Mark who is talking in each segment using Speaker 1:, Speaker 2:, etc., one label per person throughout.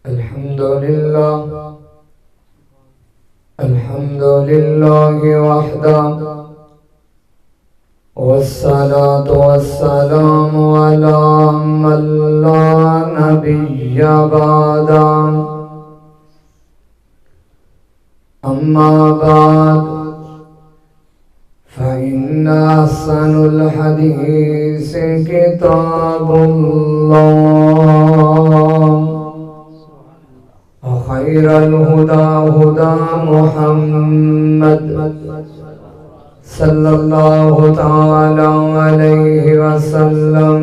Speaker 1: अल्हम्दुलिल्लाह वहदा वस्सलातु वस्सलामु अला मन ला नबिय्य बअदा अम्मा बाद फ़इन्न अहसनुल हदीस किताबुल्लाह व खैरुल हुदा हुदा मुहम्मद सल्लल्लाहु तआला अलैहि वसल्लम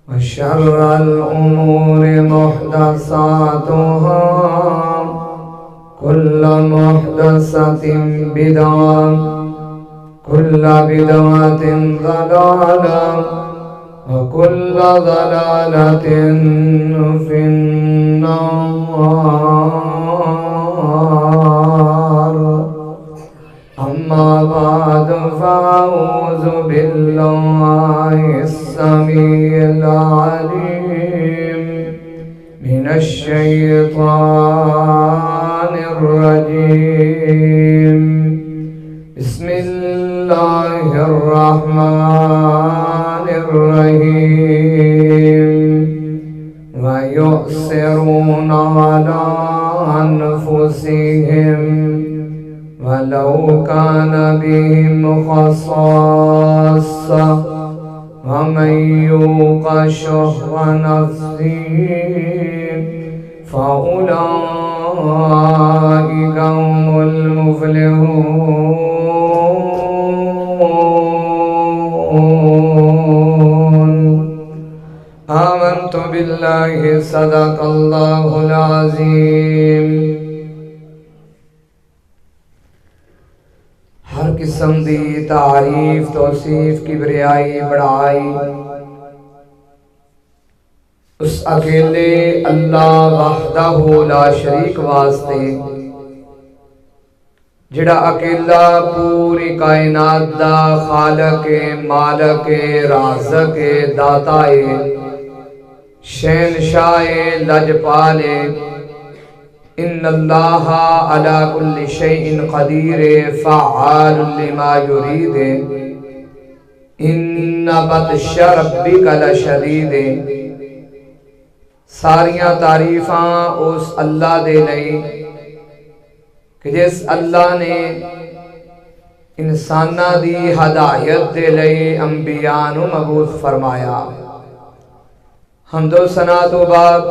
Speaker 1: व शर्रुल उमूरि मुहदसातुहा कुल्लु मुहदसतिन बिदअह कुल्लु बिदअतिन ज़लालह व कुल्लु ज़लालतिन फिन्नार। अम्मा बाद फ़अऊज़ु बिल्लाहिस समीइल अलीम मिनश शैतानिर रजीम। बिस्मिल्लाहिर रहमानिर रहीम। व युसिरूना अला अनफुसिहिम वलौ कान बिहिम खसासा वमन युक़ शुह्ह नफ्सिही फ़उलाइका हुमुल मुफ़्लिहून। आमन्तु बिल्लाहि सदक़ल्लाहुल अज़ीम। हर किस्म दी तारीफ तौसीफ किबरियाई बड़ाई उस अकेले अल्लाह वहदहू ला शरीक वास्ते जिहड़ा अकेला पूरी कायनात दा खालक मालक राज़क दाता है शहनशाह लजपाल इन्नल्लाह अला कुल्लि शैइन क़दीर फ़अ्आल लिमा युरीद इन्न बत्श रब्बिक लशदीद। सारियां तारीफां उस अल्लाह दे लई कि जिस अल्लाह ने इंसाना दी हदायत दे लई अंबिया नूं मबूस फरमाया। हम्दो सना तो बाद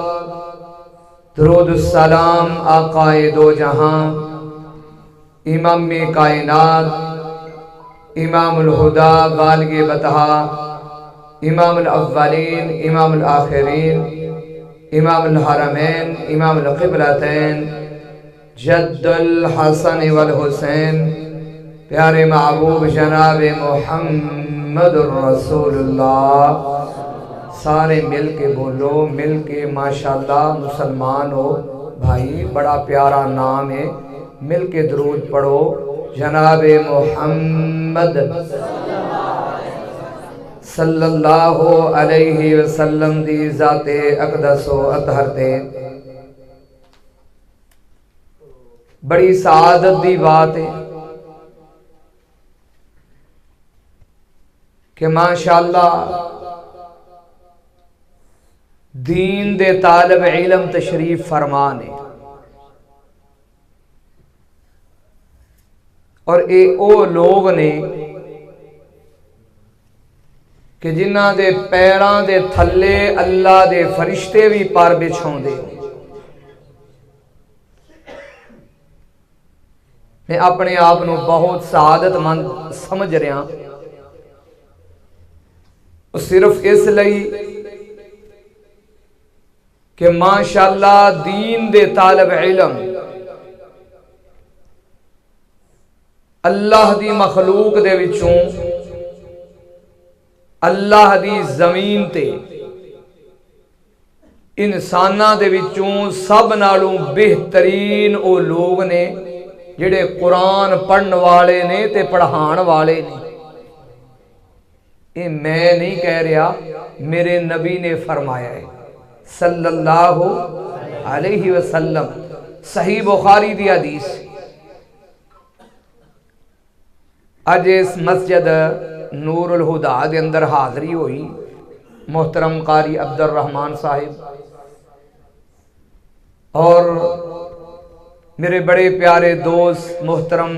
Speaker 1: दरूद सलाम आकाए दो जहां इमाम कायनात इमामुल हुदा बालिग़ बतहा इमामुल अव्वलीन इमामुल आखिरीन इमामुल हरमैन इमामुल क़िबलतैन जद्दुल हसन वल हुसैन प्यारे महबूब जनाब मुहम्मदुर रसूलुल्लाह। सारे मिल के बोलो, मिल के माशाल्लाह। मुसलमान हो भाई, बड़ा प्यारा नाम है, मिल के दरूद पढ़ो। जनाब मुहम्मद सल्लल्लाहु अलैहि वसल्लम दी ज़ाते अक़दसो अतहर ते बड़ी सआदत दी बात है कि माशाल्लाह दीन दे तालिब इल्म तशरीफ फरमा ने और ये ओ लोग ने कि जिन्हां दे पैरां दे थल्ले अल्लाह दे फरिश्ते भी पर बिछाउंदे। मैं अपने आप नूं बहुत सआदतमंद समझ रहा, सिर्फ इसलिए कि माशाअल्लाह दीन दे तालिब इल्म अल्लाह दी मखलूक दे विचों अल्लाह दी जमीन ते इंसाना दे विचों सब नालों बेहतरीन ओ लोग ने जिहड़े कुरान पढ़न वाले ने ते पढ़ाण वाले ने। ये मैं नहीं कह रहा, मेरे नबी ने फरमाया है। सल्लल्लाहु अलैहि वसल्लम। सही बुखारी दी हदीस। अज इस मस्जिद नूरुल हुदा के अंदर हाज़री हुई। मोहतरम कारी अब्दुर रहमान साहिब और मेरे बड़े प्यारे दोस्त मोहतरम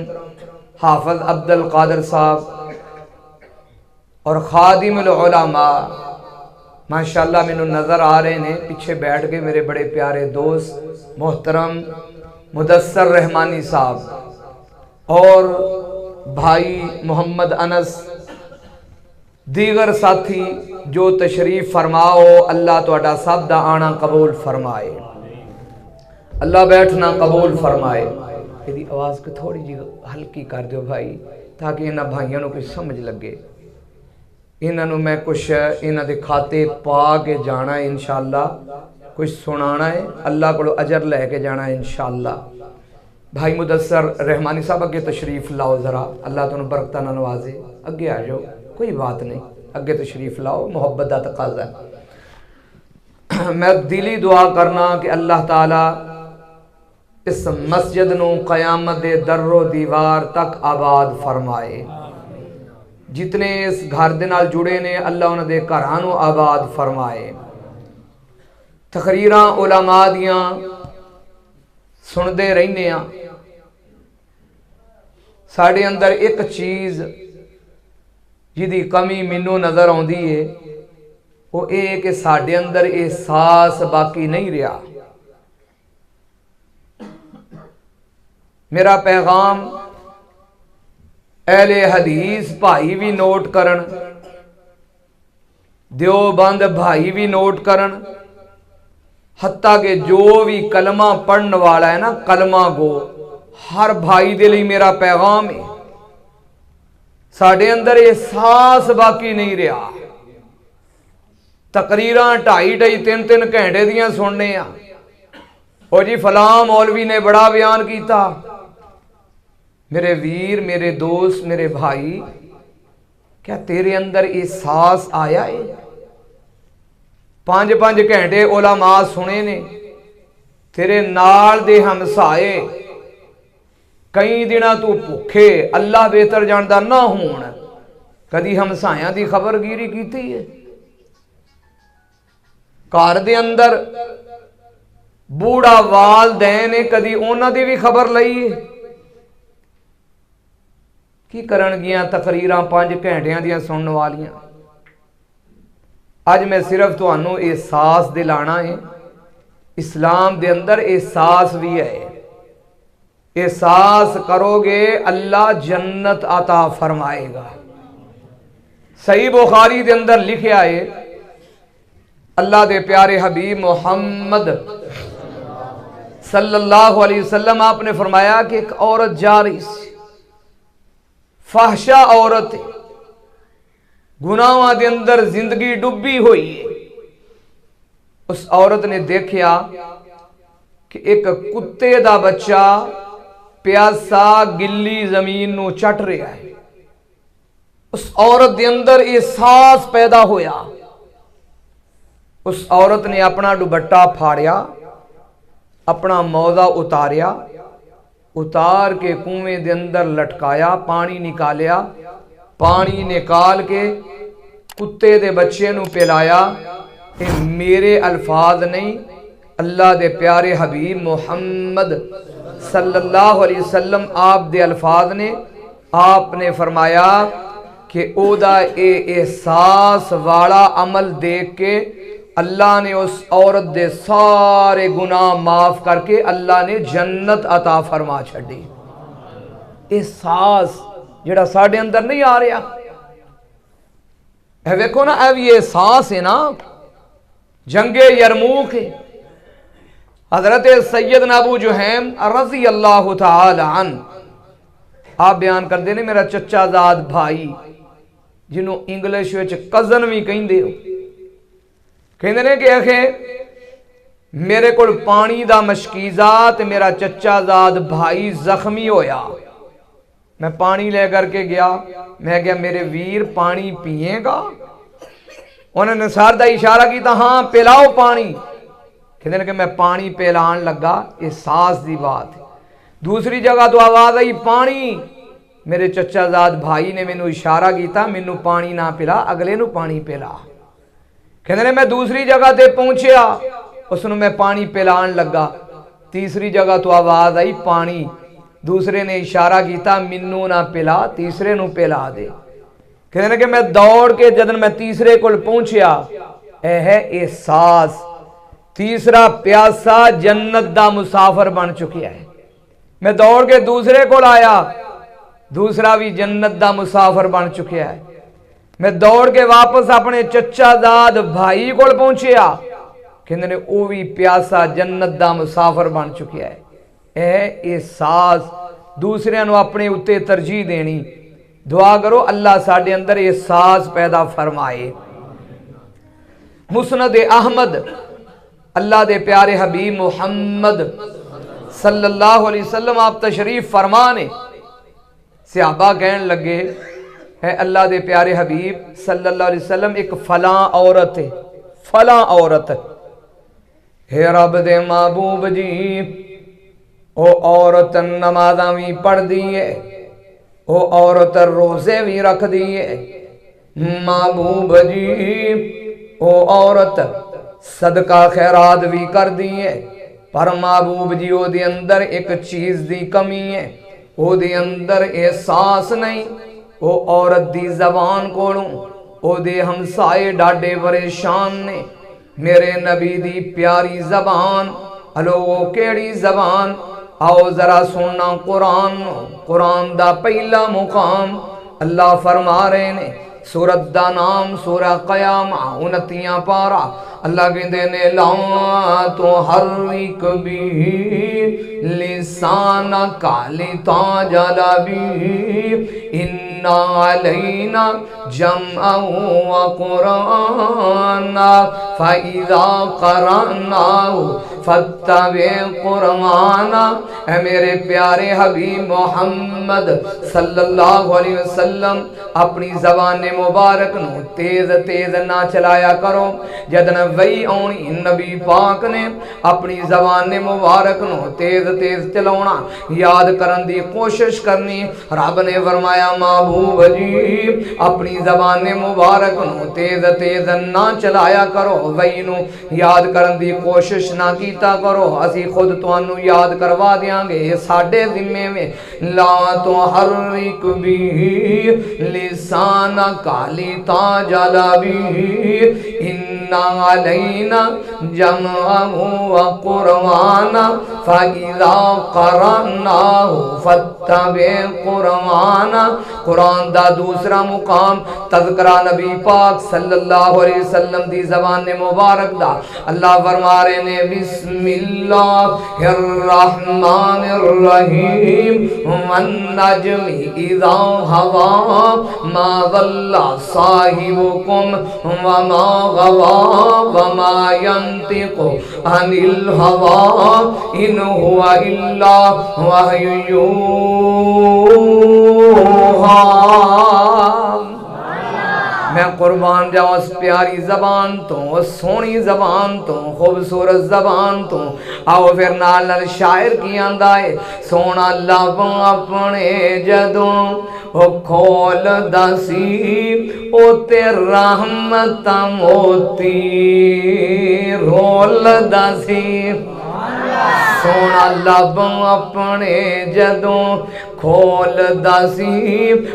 Speaker 1: हाफिज अब्दुल कादिर साहब और खादिमुल उलमा माशाअल्लाह मैनू नज़र आ रहे ने पीछे बैठ के मेरे बड़े प्यारे दोस्त मोहतरम मुदस्सर रहमानी साहब और भाई मोहम्मद अनस, दीगर साथी जो तशरीफ फरमाओ। अल्लाह तुहाडा सब दा आना कबूल फरमाए, अल्लाह बैठना कबूल फरमाए। यदि आवाज़ को थोड़ी जी हल्की कर दो भाई, ताकि इन्होंने भाइयों को कुछ समझ लगे। इन्हों मैं कुछ इन्हों के खाते पा के जाना है इंशाअल्लाह, कुछ सुनाना है, अल्लाह को अजर लैके जाना है इंशाअल्लाह। भाई मुदस्सर रहमानी साहब अगे तशरीफ लाओ ज़रा, अल्लाह तुहानू बरकतां नाल नवाजे। अगे आ जाओ, कोई बात नहीं, अगे तशरीफ लाओ, मुहब्बत का तकाजा है। मैं दिली दुआ करना कि अल्लाह ताला इस मस्जिद नू क़यामत दे दर्रो दीवार तक आबाद फरमाए। जितने इस घर दे नाल जुड़े ने अल्लाह उन्हां दे घरां नू आबाद फरमाए। तकरीरां उलमा दियां सुनते रहने आ। साढ़े अंदर एक चीज़ जिहदी कमी मैनू नज़र आउंदी है, वो ये कि साढ़े अंदर एहसास बाकी नहीं रहा। मेरा पैगाम अहले हदीस भाई भी नोट करन, देवबंद भाई भी नोट करन, हत्ता के जो भी कलमा पढ़ने वाला है ना, कलमा गो, हर भाई दे लिए मेरा पैगाम है। साढ़े अंदर एहसास बाकी नहीं रहा। तकरीरां 2.5 3 घंटे दियां सुनने आ, और जी फलां मौलवी ने बड़ा बयान किया। मेरे वीर, मेरे दोस्त, मेरे भाई, क्या तेरे अंदर एहसास आया है? 5 घंटे उलमा सुने ने, तेरे नाल दे हमसाए कई दिना तू भुखे, अल्लाह बेहतर जानदा ना होण, कदी हमसायां दी खबरगिरी की है? घर दे अंदर बूढ़ा वालदैन ने, कदी उन्हां दी भी खबर लई है? की करनगियां तकरीरां 5 घंटियां दियां सुनने वालियां। अज मैं सिर्फ तुहानू एहसास दिलाना है। इस्लाम दे अंदर एहसास भी है। एहसास करोगे अल्लाह जन्नत अता फरमाएगा। सही बुखारी दे अंदर लिखा है, अल्लाह दे प्यारे हबीब मोहम्मद सल्लल्लाहु अलैहि वसल्लम आपने फरमाया कि एक औरत जा रही सी, फाहशा औरत, गुनाहों के अंदर जिंदगी डुबी हुई है। उस औरत ने देखा कि एक कुत्ते का बच्चा प्यासा गिल्ली जमीन नू चट रहा है। उस औरत के अंदर एहसास पैदा होया। उस औरत ने अपना दुपट्टा फाड़िया, अपना मौजा उतारिया, उतार के कुएं दे अंदर लटकाया, पानी निकालिया, पानी निकाल के कुत्ते दे बच्चे नू पिलाया। ये मेरे अल्फाज नहीं, अल्लाह दे प्यारे हबीब मोहम्मद सल्लल्लाहु अलैहि वसल्लम आप दे अल्फाज ने। आपने फरमाया कि ओदा ए एहसास वाला अमल देख के अल्लाह ने उस औरत दे सारे गुनाह माफ करके अल्लाह ने जन्नत अता फरमा छड़ी। एहसास जिहड़ा साडे अंदर नहीं आ रहा, है वेखो ना, यह भी एहसास है ना। जंगे यरमूक है, हजरत सैयदना अबू जुहैम रज़ी अल्लाह तआला अन्हु आप बयान करते ने, मेरा चचाजाद भाई जिन्हों इंग्लिश विच कज़न भी कहिंदे हो, कहते ने कि आखे मेरे को पानी दा मशकीज़ा ते मेरा चचाजाद भाई जख्मी होया। मैं पानी ले करके गया, मैं क्या मेरे वीर पानी पिएगा? उन्होंने सर का इशारा किया, हाँ पिलाओ पानी। कहते कि मैं पानी पिलान लगा, एहसास की बात है। दूसरी जगह तो आवाज़ आई पानी, मेरे चचाजाद भाई ने मैनू इशारा किया, मैनू पानी ना पिला, अगले नू पानी पिला। कहते मैं दूसरी जगह ते पहुंचया, उसनू मैं पानी पिलान लगा। तीसरी जगह तो आवाज़ आई पानी, दूसरे ने इशारा किया, मैनू ना पिला, तीसरे नू पिला दे। कहते कि मैं दौड़ के जदन मैं तीसरे कोल पहुंचया, यह एहसास तीसरा प्यासा जन्नत दा मुसाफिर बन चुकिया है। मैं दौड़ के दूसरे कोल आया, दूसरा भी जन्नत दा मुसाफिर बन चुकिया है। मैं दौड़ के वापस अपने चचाजाद भाई कोल पहुंचया, कहते ने वो भी प्यासा जन्नत दा मुसाफिर बन चुकिया है। यह एहसास दूसरे नू अपने उत्ते तरजीह देनी। दुआ करो अल्लाह साडे अंदर एहसास पैदा फरमाए। मुस्नद अहमद अल्लाह दे प्यारे हबीब मुहम्मद सल्लल्लाहु अलैहि वसल्लम आप तशरीफ फरमाने। सहाबा कहन लगे, है अल्लाह दे प्यारे हबीब सल्लल्लाहु अलैहि वसल्लम, एक फलां औरत है, फलां औरत है रब दे महबूब जी, ओ औरत नमाज़ां भी पढ़ दी है, ओ औरत रोजे भी रख दी है, महबूब जी ओ औरत सदका खैरात भी कर दी है, पर महबूब जी ओदे अंदर एक चीज दी कमी है, ओदे अंदर एहसास नहीं। ओ औरत दी जबान कोलों ओदे हमसाए डाडे परेशान ने। मेरे नबी दी प्यारी जबान, हलो वो केड़ी जबान, आओ जरा सुनना कुरान। कुरान दा पहला मुकाम अल्लाह फरमा रहे ने, सूरत दा नाम सूरा क़यामा 29 पारा। अल्लाह कहते ने ला तो हर एक भी लिसान काली ताजला भी इन्ना अलैना जमअहु व कुराना फ़इज़ा क़रअनाहु फत्तबि कुराना। ऐ मेरे प्यारे हबीब मोहम्मद सल्लल्लाहु अलैहि वसल्लम, अपनी ज़बान मुबारक नू तेज तेज ना चलाया करो। जदन वही आनी नबी पाक ने अपनी ज़बान मुबारक नू तेज तेज चलाना, याद करन दी कोशिश करनी। रब ने फरमाया महबूब जी अपनी ज़बान मुबारक नू तेज तेज ना चलाया करो, वही नू याद करन दी कोशिश ना कीता करो, असी खुद तुहानू याद करवा देंगे, साडे जिम्मे में। ला तो हर एक भी लिसान काली ताजला भी इन्ना अलैना जमअहु व कुराना फ़इज़ा क़रअनाहु फत्तबि कुराना। कुरान दा दूसरा मुकाम तज़किरा नबी पाक सल्लल्लाहु अलैहि वसल्लम दी ज़बान मुबारक दा। अल्लाह फरमा रहे ने बिस्मिल्लाहिर रहमानिर रहीम वन नज्मि इज़ा हवा मा ज़ल्ला साहिबुकुम व मा गवा व मा यंतिक़ु अनिल हवा इन हुवा इल्ला वह्युन यूहा। मैं कुर्बान जाऊँ उस प्यारी जबान तो, उस सोहनी जबान तो, खूबसूरत जबान तो। आओ फिर नाल नाल शायर की आंदा है, सोना लब अपने जदों ओ खोल दसी ओ ते रहमत मोती रोल दसी। सोना लब अपने जदों खोल दसी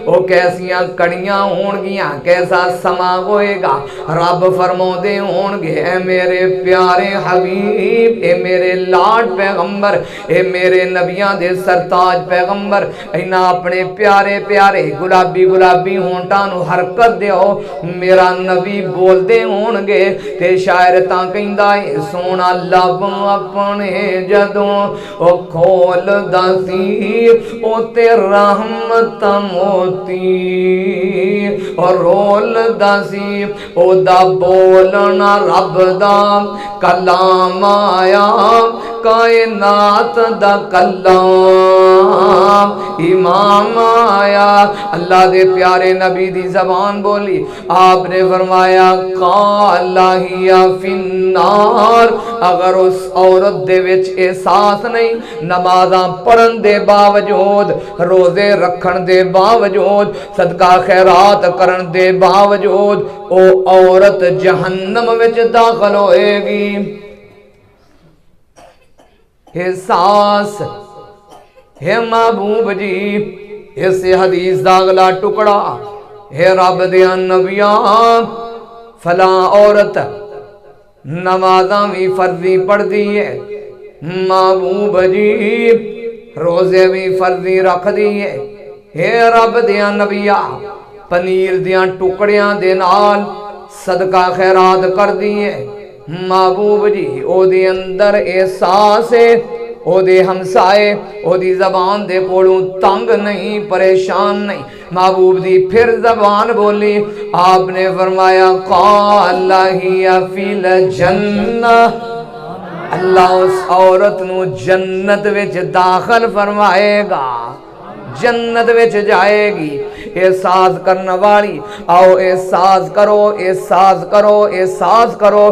Speaker 1: ओ कैसियां कड़ियां होणगियां, कैसा समा होएगा। रब फरमाउंदे होणगे ए मेरे प्यारे हबीब, ए मेरे लाड पैगंबर, ए मेरे नबियां दे सरताज पैगंबर, इन्हां अपने प्यारे प्यारे गुलाबी गुलाबी होंठां नूं हरकत दिओ। मेरा नबी बोलदे होणगे ते शायर तां कहंदा है सोना लब अपने जदों ओ खोलदा सी ओ ते रहमत मोती और रोलदा सी ओदा बोलना रब दा कलाम आया कायनात दा कलाम इमाम आया अल्लाह दे प्यारे नबी दी जबान बोली आपने फरमाया कालाहिया फिन्नार अगर उस औरत दे विच एहसास नहीं नमाज़ां पढ़न दे बावजूद रोजे रखन दे बावजूद सदका खैरात करन दे बावजूद ओ औरत जहन्नम विच दाखिल होएगी। एहसास है महबूब जी इस हदीस दा अगला टुकड़ा है रब दे नबिया फला औरत नमाज़ां भी फर्जी पढ़दी है महबूब जी रोजे भी फर्जी रख दी है रब दिया नबिया पनीर दिया टुकड़ियां दे नाल सदका खैरात कर दी है महबूब जी ओदे अंदर एहसास है ओदे हमसाए ओदी जबान दे कोलों तंग नहीं परेशान नहीं महबूब दी फिर जबान बोली आपने फरमाया काला हिया फिल जन्नह अल्लाह उस औरत नू जन्नत विच दाखिल फरमाएगा जन्नत विच जाएगी। एहसास करने वाली आओ एहसास करो एहसास करो एहसास करो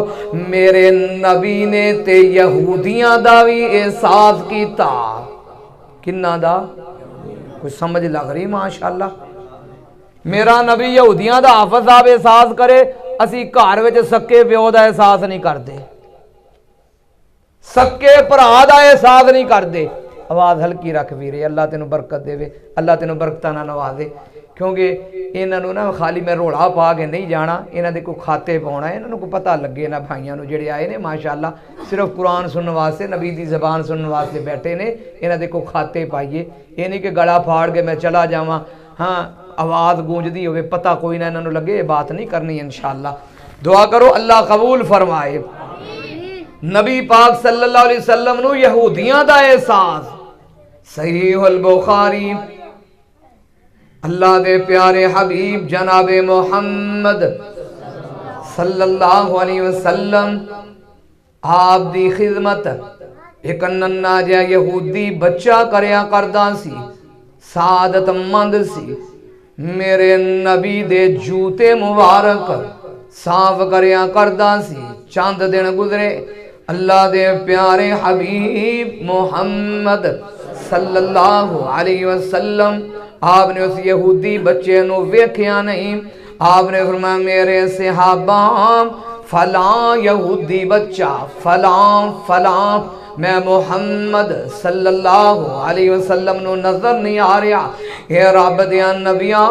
Speaker 1: मेरे नबी ने ते यहूदियां दा भी एहसास कीता किन्ना दा कुछ समझ लग रही माशाअल्लाह मेरा नबी यहूदियां दा हाफिज साहब एहसास करे असी घर विच सक्के प्यो दा एहसास नहीं करते सक्के भरा दा एहसास नहीं करते। आवाज़ हल्की रख वीरे अल्लाह तेनू बरकत देवे अल्लाह तेनू बरकतां नाल नवाजे क्योंकि इन्हों ना खाली मैं रोड़ा पा के नहीं जाना इन्हों के कोई खाते पाना इन्हों को पता लगे इन्होंने भाइयों को जोड़े आए ने माशाअल्लाह सिर्फ कुरान सुनने वास्ते नबी की जबान सुनने वास्ते बैठे ने इन्हों के कोई खाते पाइए ये नहीं कि गला फाड़ के मैं चला जावा हाँ आवाज़ गूंजती हो पता कोई ना इन्हों लगे ये बात नहीं करनी इंशाअल्लाह दुआ करो अल्लाह कबूल फरमाए। नबी पाक सल्लल्लाहु अलैहि वसल्लम नू यहूदियां दा एहसास सहीहुल बुखारी अल्लाह दे प्यारे हबीब जनाबे मोहम्मद सल्लल्लाहु अलैहि वसल्लम आप दी खिदमत एक नन्ना जिहा यहूदी बच्चा करया करदा सी सादतमंद सी मेरे नबी दे जूते मुबारक साफ करया करदा सी चंद दिन गुजरे अल्लाह दे प्यारे हबीब मोहम्मद सल्लल्लाहु अलैहि वसल्लम आपने उस यहूदी बच्चे नू वेख्या नहीं आपने फरमाया मेरे सहाबा फलां यहूदी बच्चा फलां फलां मैं मोहम्मद सल्लल्लाहु अलैहि वसल्लम नू नजर नहीं आ रहा ये रब दिया नबिया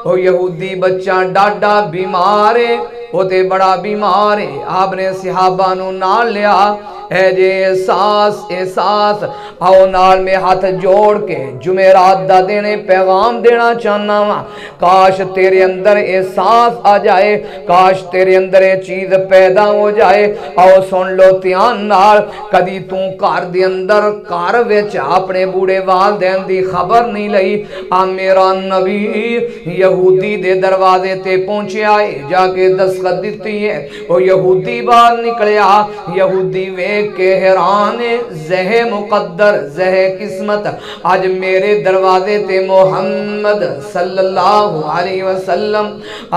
Speaker 1: ओ यहूदी बच्चा डाडा बीमार है वो ते बड़ा बीमार है आपने सहाबा नू नाल लिया है जे एहसास एहसास आओ नाल में हाथ जोड़ के जुमेरात दा देने पैगाम देना चाहना वा काश तेरे अंदर एहसास आ जाए काश तेरे अंदर ये चीज पैदा हो जाए आओ सुन लो ध्यान नाल कदी तू घर दे अंदर घर विच अपने बूढ़े वालदैन दी खबर नहीं लई आ मेरा नबी यहूदी दे दरवाजे ते पहुंचा है जाके दस्तखत दिती है वो यहूदी बाहर निकलिया यहूदी वे के हैरान जहे मुकद्दर जहे किस्मत आज मेरे दरवाजे ते मोहम्मद सल्लल्लाहु अलैहि वसल्लम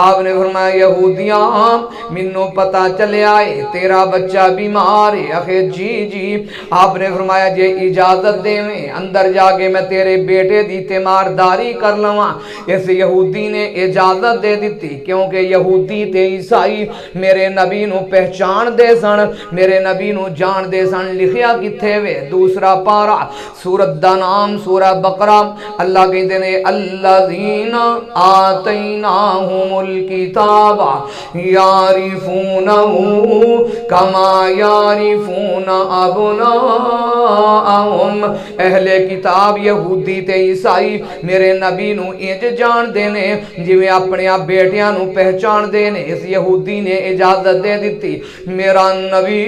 Speaker 1: आपने फरमाया यहूदियां मिन्नू पता चलिया है तेरा बच्चा बीमार है आखे जी जी आपने फरमाया जे इजाजत देवें अंदर जाके मैं तेरे बेटे दी तीमारदारी कर लवां इस यहूदी ने इजाजत दे दी क्योंकि यहूदी ते ईसाई मेरे नबी नू पहचान दे सन मेरे नबी नू जान दे सन लिखिया किथे वे दूसरा पारा सूरत दा नाम सूरा बकरा अल्लाह कहते ने अल्लज़ीना आतैनाहुमुल किताबा यारिफूनहु कमा यारिफून अबनाअहुम अहले किताब यहूदी ते ईसाई मेरे नबी नू इंज जान देने जिवें अपने बेटियां नू पहचान देने इस यहूदी ने इजाजत दे दी। मेरा नबी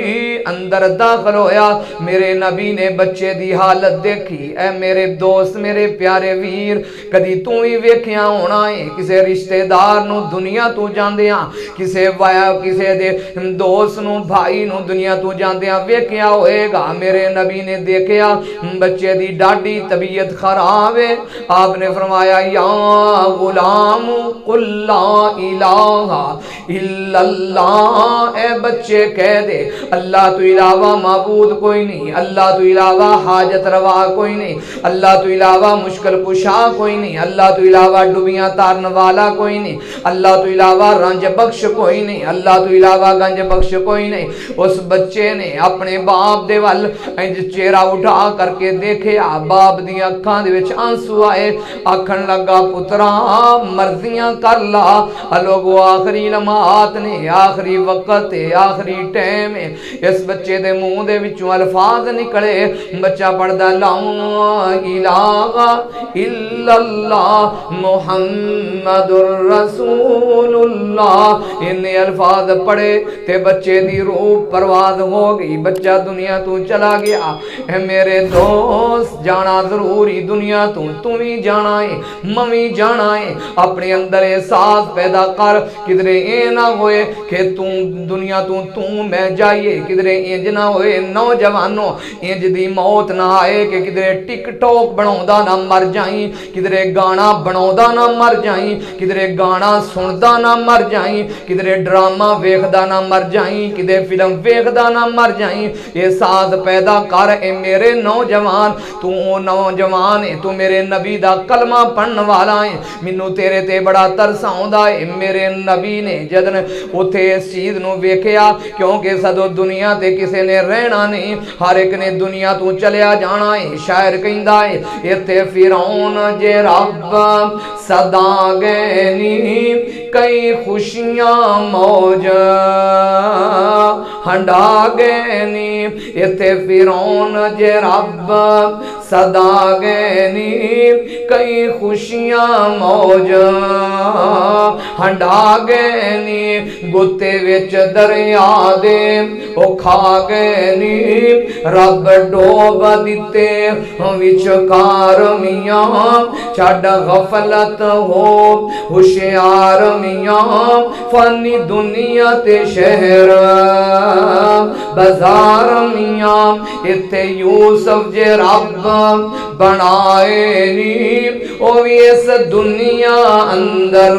Speaker 1: अंदर दाखिल होया, मेरे नबी ने बच्चे दी हालत देखी। ऐ मेरे दोस्त, मेरे प्यारे वीर, कदी तू ही वेखिया होना है किसी रिश्तेदार नू दुनिया तू जांदिया, किसी वाया किसी दे दोस्त नू भाई नू दुनिया तू जांदिया वेखिया होएगा। मेरे नबी ने देखिया बच्चे दी डाडी तबीयत खराब है। आपने फरमाया या गुलाम कुल ला इलाहा इल्लल्लाह, ए बच्चे कह दे अल्लाह तो इलावा माबूद कोई नहीं, अल्लाह तो इलावा हाजत रवा कोई नहीं, अल्लाह तो इलावा मुश्किल कुशा कोई नहीं, अल्लाह तो इलावा डुबियां तारन वाला कोई नहीं, अल्लाह तो इलावा रंज बख्श कोई नहीं, अल्लाह तो इलावा गंज बख्श कोई नहीं। उस बच्चे ने अपने बाप दे वल चेहरा उठा करके देखे, बाप दी अखां दे विच आंसू आए। आखन लगा पुत्रा मर्जियां कर ला, लोगो आखिरी लम्हात ने, आखिरी वक्त है, आखिरी टाइम है। इस बच्चे दे मुंह दे विचों अल्फाज निकले। बच्चा पढ़दा ला इलाहा इल्लल्लाह मुहम्मदुर रसूलुल्लाह। इन्ने अल्फाज पढ़े ते बच्चे दी रूह परवाज हो गई। बच्चा दुनिया तू चला गया। है मेरे दोस्त जाना जरूरी दुनिया तू भी जाना है, मवी जाना है। अपने अंदर एहसास पैदा कर, किधरे ए ना होए कि तू दुनिया तू मैं जाइए, किधरे इंज ना होए नौजवानों इंज दी मौत ना आए कि किधरे टिकटॉक बनाउंदा ना मर जाई, किधरे गाना बनाउंदा ना मर जाई, किधरे गाना सुनदा ना मर जाई, किधरे ड्रामा वेखदा ना मर जाई, किधरे फिल्म वेखदा ना मर जाई। एहसास पैदा कर ए मेरे नौजवान, तू नौजवान है, तू मेरे नबी दा कलमा पढ़न वाला है। मैनू तेरे ते बड़ा तरस आउंदा है। मेरे नबी ने जदन उथे इस चीज नू वेखिया, क्योंकि सदो दुनिया ते किसी ने रहना नहीं, हर एक ने दुनिया तू चलिया जाना है। शायर कहंदा है इत्थे फिरौन जे रब सदा गैनी, कई खुशियां मौज हंडा गैनी। इत्थे फिरौन जे रब सदा गैनी, कई खुशियां मौज हंडा गैनी। गुत्ते विच दरिया दे ओ खा गैनी, रब डोब दिते विचकार मियां। छड़ गफलत हो होशियार मियां, फानी दुनिया ते शहर बाजार मियां। इत्थे यूसुफ जे रब बनाए नी, ओ भी इस दुनिया अंदर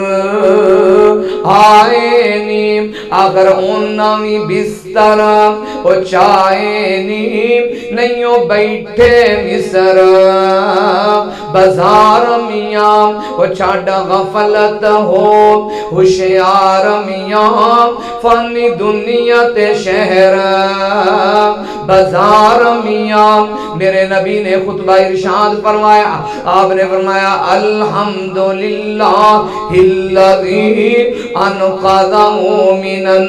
Speaker 1: आए नी। अगर उन्ना भी बिस्तर ओ चाहे नी, नहीं ओ बैठे मिसर बाजार मियां। ओ छड़ गफलत हो होशियार मियां, फानी दुनिया ते शहर बाजार मियां। मेरे नबी ने खुतबा इरशाद फरमाया, आपने फरमाया अल्हम्दुलिल्लाहिल्लज़ी अनक़ज़हु मिनन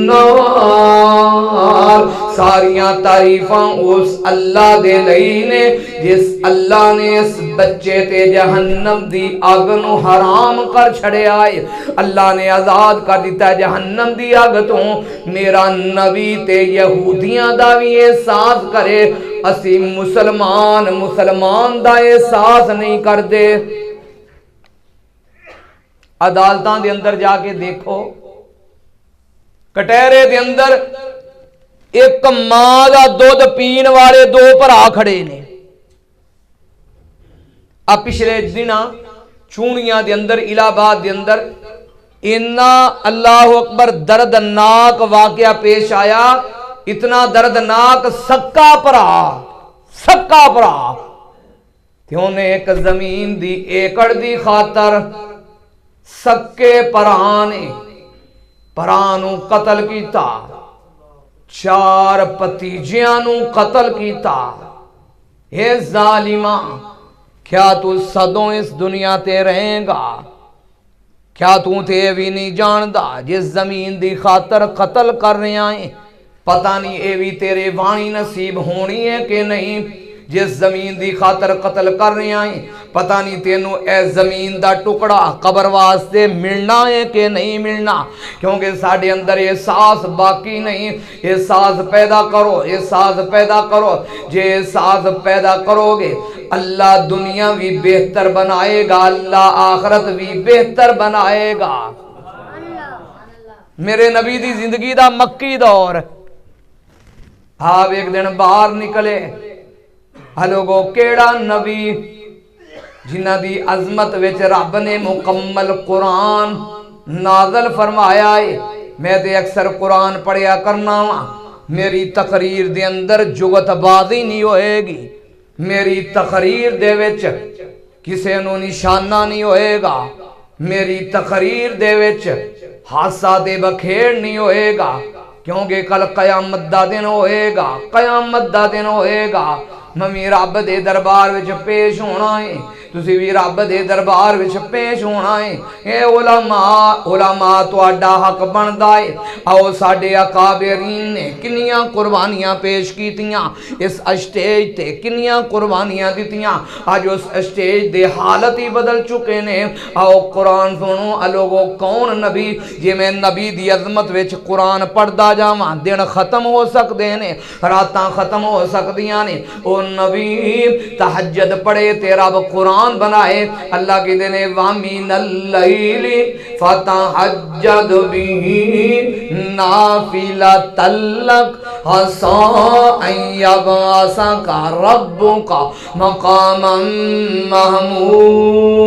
Speaker 1: नार। सारियां तारीफां उस अल्लाह दे लई ने जिस अल्लाह ने इस बच्चे ते जहन्नम दी अग नू हराम कर छड़िया है। अल्लाह ने आजाद कर दिता जहन्नम दी अग तो। मेरा नबी ते यहूदियां दा भी एहसास करे, असी मुसलमान दा एहसास नहीं करते। अदालतां दे अंदर जाके देखो, कटहरे दे अंदर एक मां दा दुध पीण वाले दो भरा खड़े ने। आ पिछले दिन चूड़ियां दे अंदर इलाहाबाद दे अंदर इन्ना अल्लाह अकबर दर्दनाक वाकया पेश आया, इतना दर्दनाक। सक्का भरा ते उन्हें एक जमीन दी एकड़ दी खातर सक्के भरा नू कतल कीता, 4 भतीजियां नू कतल कीता। हे जालिमा, क्या तू सदों इस दुनिया ते रहेगा? क्या तू ते भी नहीं जानदा जिस जमीन दी खातर कतल कर रहा है, पता नहीं ये भी तेरे वाणी नसीब होनी है कि नहीं। जिस जमीन की खातर कतल कर रहे हैं, पता नहीं तेनू ए जमीन का टुकड़ा कबर वास्ते मिलना है कि नहीं मिलना, क्योंकि साढ़े अंदर एहसास बाकी नहीं। एहसास पैदा करो, एहसास पैदा करो। जे एहसास पैदा करोगे अल्लाह दुनिया भी बेहतर बनाएगा, अल्लाह आखरत भी बेहतर बनाएगा। मेरे नबी दी जिंदगी दा मक्की दौर, आप एक दिन बाहर निकले, लोगो केड़ा नबी जिन्हां दी अजमत विच रब ने मुकम्मल कुरान नाज़िल फरमाया है। मैं ते अक्सर कुरान पढ़िया करना वा, मेरी तकरीर दे अंदर जुगतबाजी नहीं होएगी, मेरी तकरीर दे विच किसे नूं निशाना नहीं होएगा, मेरी तकरीर दे विच हासा दे बखेड़ नहीं होएगा, क्योंकि कल कयामत दा दिन होएगा, कयामत दा दिन होएगा। मम्मी रब दे दरबार विच पेश होना है, तुसी भी रब दे दरबार विच पेश होना है। ए उलमा तुहाडा हक बनदा है। आओ साडे अकाबरीन ने किन्नियां कुर्बानियां पेश कीतियां, इस स्टेज ते किन्नियां कुर्बानियां दित्तियां, अज उस स्टेज दे हालत ही बदल चुके ने। आओ कुरान सुनो लोगो, कौन नबी जे मैं नबी दी अजमत विच कुरान पढ़दा जावां, दिन खत्म हो सकदे ने, रातां खत्म हो सकदियां ने। ओ नबी तहज्जुद पढ़े ते रब कुरान बनाए। अल्लाह की देने वामिनल लैली फतहज्जद बिही नाफिलतल लक असा अन यबअसका रब्बुका मकामम महमूदा।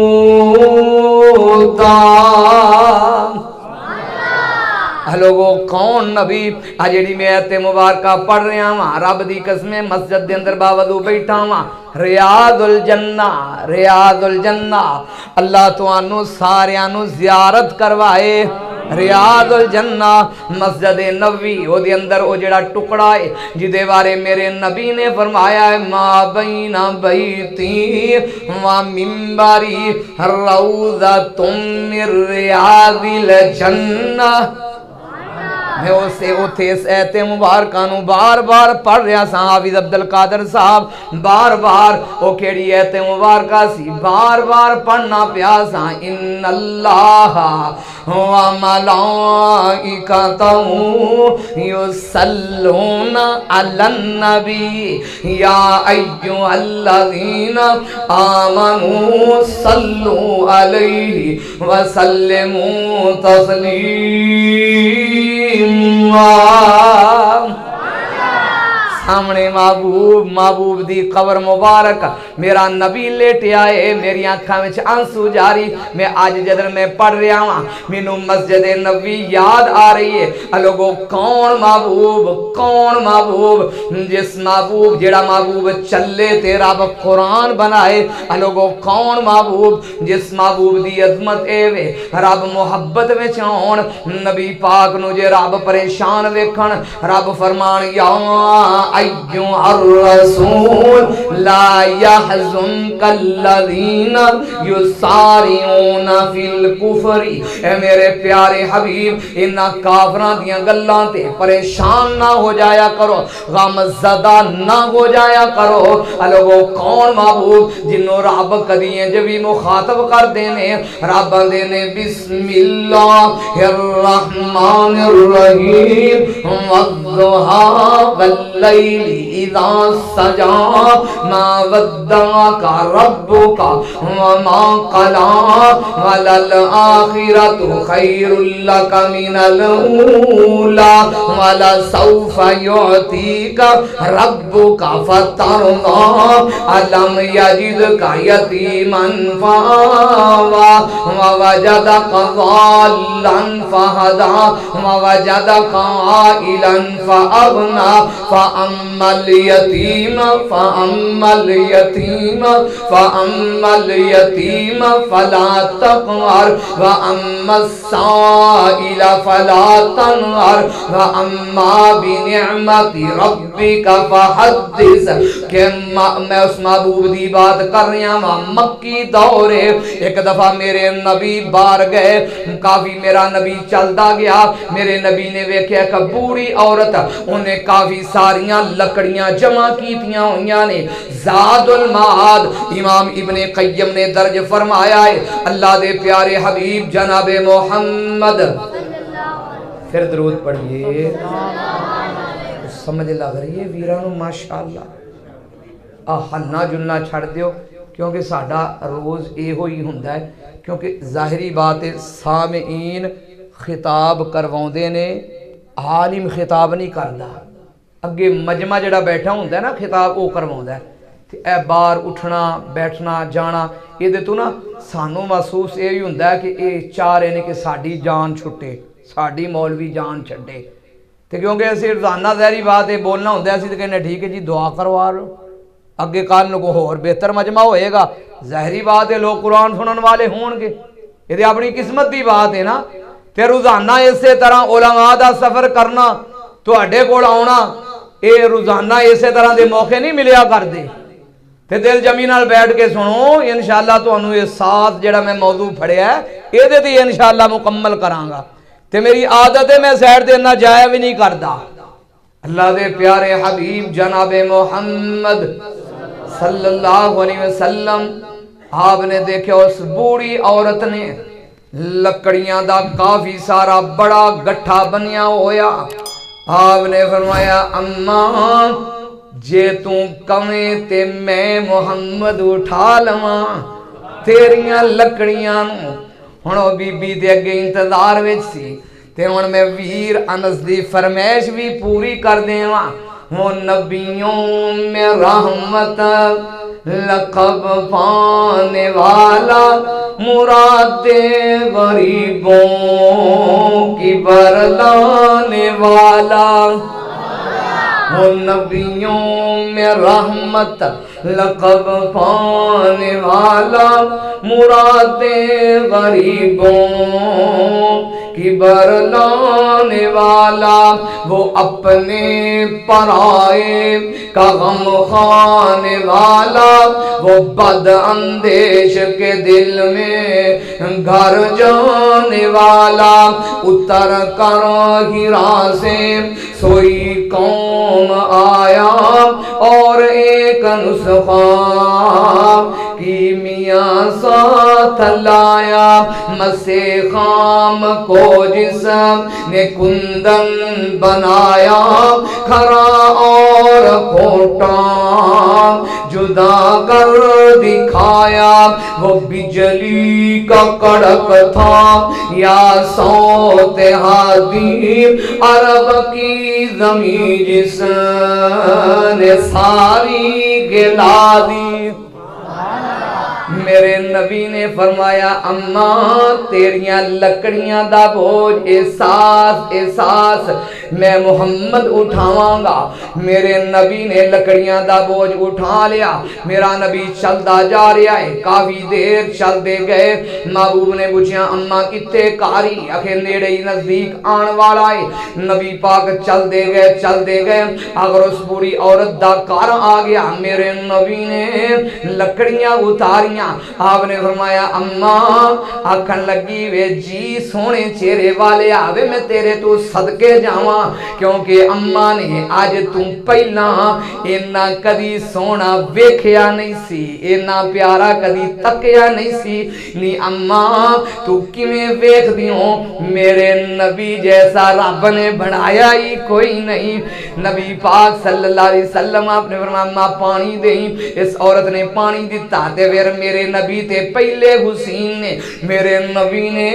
Speaker 1: लोगो कौन नबी आ जेड़ी मैं ते मुबारका पढ़ रहा वा, रब दी कसमें मस्जिद दे अंदर बावजूद बैठा वा, रियादुल जन्ना, रियादुल जन्ना। अल्लाह तुहानू सारियां नू ज़ियारत करवाए। रियादुल जन्ना मस्जिद नबवी ओदे अंदर ओ जेड़ा टुकड़ा है जिदे बारे मेरे नबी ने फरमाया है, मा बैना बैती व मिंबरी रौज़तुम मिर रियादिल जन्ना। मैं उसे उथे इस ऐते मुबारका नू बार बार पढ़ रहा सा। हाफिज अब्दुल कादर साहब बार बार वो केड़ी ऐते मुबारका सी बार बार पढ़ना पिया सा। इन्नल्लाह व मलाइकतहू युसल्लूना अलन नबी या अय्युहल्लज़ीना आमनू सल्लू अलैहि व सल्लिमू तस्लीमा। सामने महबूब, महबूब दी कबर मुबारक मेरा नबी लेटे आए, मेरी आंखों में आंसू जारी। मैं आज जदर मैं पढ़ रहा वा, मैनू मस्जिद नबी याद आ रही है। लोगो कौन महबूब, कौन महबूब, जिस महबूब जेड़ा महबूब चले ते रब कुरान बनाए। लोगो कौन महबूब, जिस महबूब दी अजमत एवे रब मुहब्बत विच आउण। नबी पाक नू जे रब परेशान वेखण, रब फरमान या अय्युहर रसूल ला यहज़ुनकल्लज़ीना युसारिऊना फिल कुफरी। ए मेरे प्यारे हबीब, इन्हां काफरां दियां गल्लां ते परेशान ना हो जाया करो, गमज़दा ना हो जाया करो। लोगो कौन महबूब जिन्हों रब कदी इंज भी मुखातब कर देने, रब देने बिस्मिल्लाहिर रहमानिर रहीम वद्दुहा वल्लैली इज़ा सजा मा वद्दअका रब्बुका व मा क़ला वलल आखिरतु खैरुल लका मिनल ऊला वलसौफा युअतीका रब्बुका फतरदा अलम यजिदका यतीमन फआवा व वजदका ज़ाल्लन फहदा व वजदका आइलन फअगना फअम्मल यतीम फअम्मल यतीम फअम्मल यतीम फला तक़हर व अम्मस साइल फला तनहर व अम्मा बिनिअमति रब्बिका फहद्दिस। के मैं उस महबूब दी बात कर रहा हूं, मक्की दौरे। एक दफा मेरे नबी बाहर गए, काफी मेरा नबी चलता गया, मेरे नबी ने वेख्या एक बूढ़ी औरत, उन्हें काफी सारियां लकड़ियां जमा कीतियां हुई ने। ज़ादुल माद इमाम इब्ने क़य्यम ने दर्ज फरमाया है अल्लाह दे प्यारे हबीब जनाबे मोहम्मद, फिर दरूद पढ़िए। समझ लग रही है वीरां नूं माशाअल्लाह। आ हन्ना जुन्ना छड़ दियो क्योंकि साडा रोज़ इहो ही हुंदा है, क्योंकि ज़ाहिरी बात है सामीन खिताब करवाउंदे ने, आलिम खिताब नहीं करता। अगे मजमा जिहड़ा बैठा हुंदा है ना खिताब वो करवाउंदा है, ते ए बाहर उठना बैठना जाना ये तो ना सानू महसूस यही हुंदा है कि ये चाह रहे हैं कि साडी जान छुटे, साडी मौलवी जान छड्डे। तो क्योंकि असीं रोज़ाना ज़ाहिरी बात है बोलना होंदा, असीं तो कहने ठीक है जी दुआ करवा लो, अगे कल को होर बेहतर मजमा होएगा। ज़ाहिरी बात है लोग कुरान सुनने वाले होणगे, ये अपनी किस्मत की बात है ना। तो रोज़ाना इस तरह उलमा दा सफ़र करना, तुहाडे कोल आउणा, ये रोज़ाना इस तरह के मौके नहीं मिलिया करते। तो दिल जमी नाल बैठ के सुनो, इंशाअल्लाह तुहानू ये साथ जिहड़ा मैं मौजू फड़िया ये ते इंशाअल्लाह मुकम्मल करांगा। तो मेरी आदत है मैं सैड देना जाया भी नहीं करता। अल्लाह दे प्यारे हबीब जनाबे मोहम्मद सल्लल्लाहु अलैहि वसल्लम, आपने देखा उस बूढ़ी औरत ने लकड़ियां दा काफी सारा बड़ा गट्ठा बनिया होया। आपने फरमाया अम्मा जे तू कवें ते मैं मुहम्मद उठा लवां तेरियां लकड़ियां नूं। हुण ओ बीबी दे अगे इंतजार विच सी ते हुण मैं वीर अनस दी फरमाइश भी पूरी कर देवां। वो नबियों में रहमत लक़ब पाने वाला, मुरादे गरीबों की बरलाने वाला। वो नबियों में रहमत लक़ब पाने वाला, मुरादे गरीबों की बरलाने वाला। वो अपने पराए का गम खाने वाला, वो बद अंदेश के दिल में घर जाने वाला। उतर कर हिरा से सोई कौम आया और एक नुस्खा की मियाँ साथ लाया। मसे खाम को जिसने कुंदन बनाया, खरा और खोटा जुदा कर दिखाया। वो बिजली का कड़क था या सौते हादी, अरब की जमीन जिसने सारी गिला दी। मेरे नबी ने फरमाया अम्मा तेरियां लकड़ियां दा बोझ एहसास एहसास मैं मुहम्मद उठावांगा। मेरे नबी ने लकड़ियां दा बोझ उठा लिया। मेरा नबी चलता जा रहा है, काफी देर चलते गए। महबूब ने पूछा अम्मा कित्ते कारी, आखे नेड़े ही नजदीक आने वाला है। नबी पाक चलते गए अगर उस बूढ़ी औरत दा घर आ गया। मेरे नबी ने लकड़ियां उतारियां। आपने फरमाया अम्मा आखन लगी वे जी सोने चेहरे वाले आवे मैं तेरे तो सदके जावा, क्योंकि अम्मा ने आज तू पहला इन्ना कदी सोना वेखिया नहीं सी, इन्ना प्यारा कदी तकिया नहीं सी। नी अम्मा तू किवें वेखदी हो, मेरे नबी जैसा रब ने बनाया ही कोई नहीं। नबी पाक सल्लल्लाहु अलैहि वसल्लम आपने फरमाया अम्मा पानी देई। इस औरत ने पानी दिता ते फिर मेरे नबी ते पहले हुसैन ने मेरे नबी ने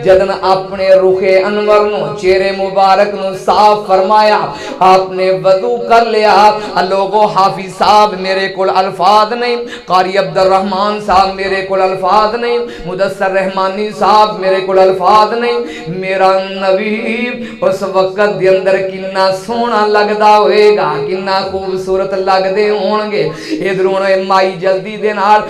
Speaker 1: जदन अपने रुखे अनवर नो चेहरे मुबारक नो साफ फरमाया, आपने वजू कर लिया। लोगो हाफिज साहब मेरे कोल अल्फाज नहीं, कारी अब्दुल रहमान साहब मेरे कोल अल्फाज नहीं, मुदस्सर रहमानी साहब मेरे कोल अल्फाज नहीं। मेरा नबी उस वक्त दे अंदर किन्ना सोहना लगदा होएगा, किन्ना खूबसूरत लगदे होणगे। इधरों माई जल्दी दे नाल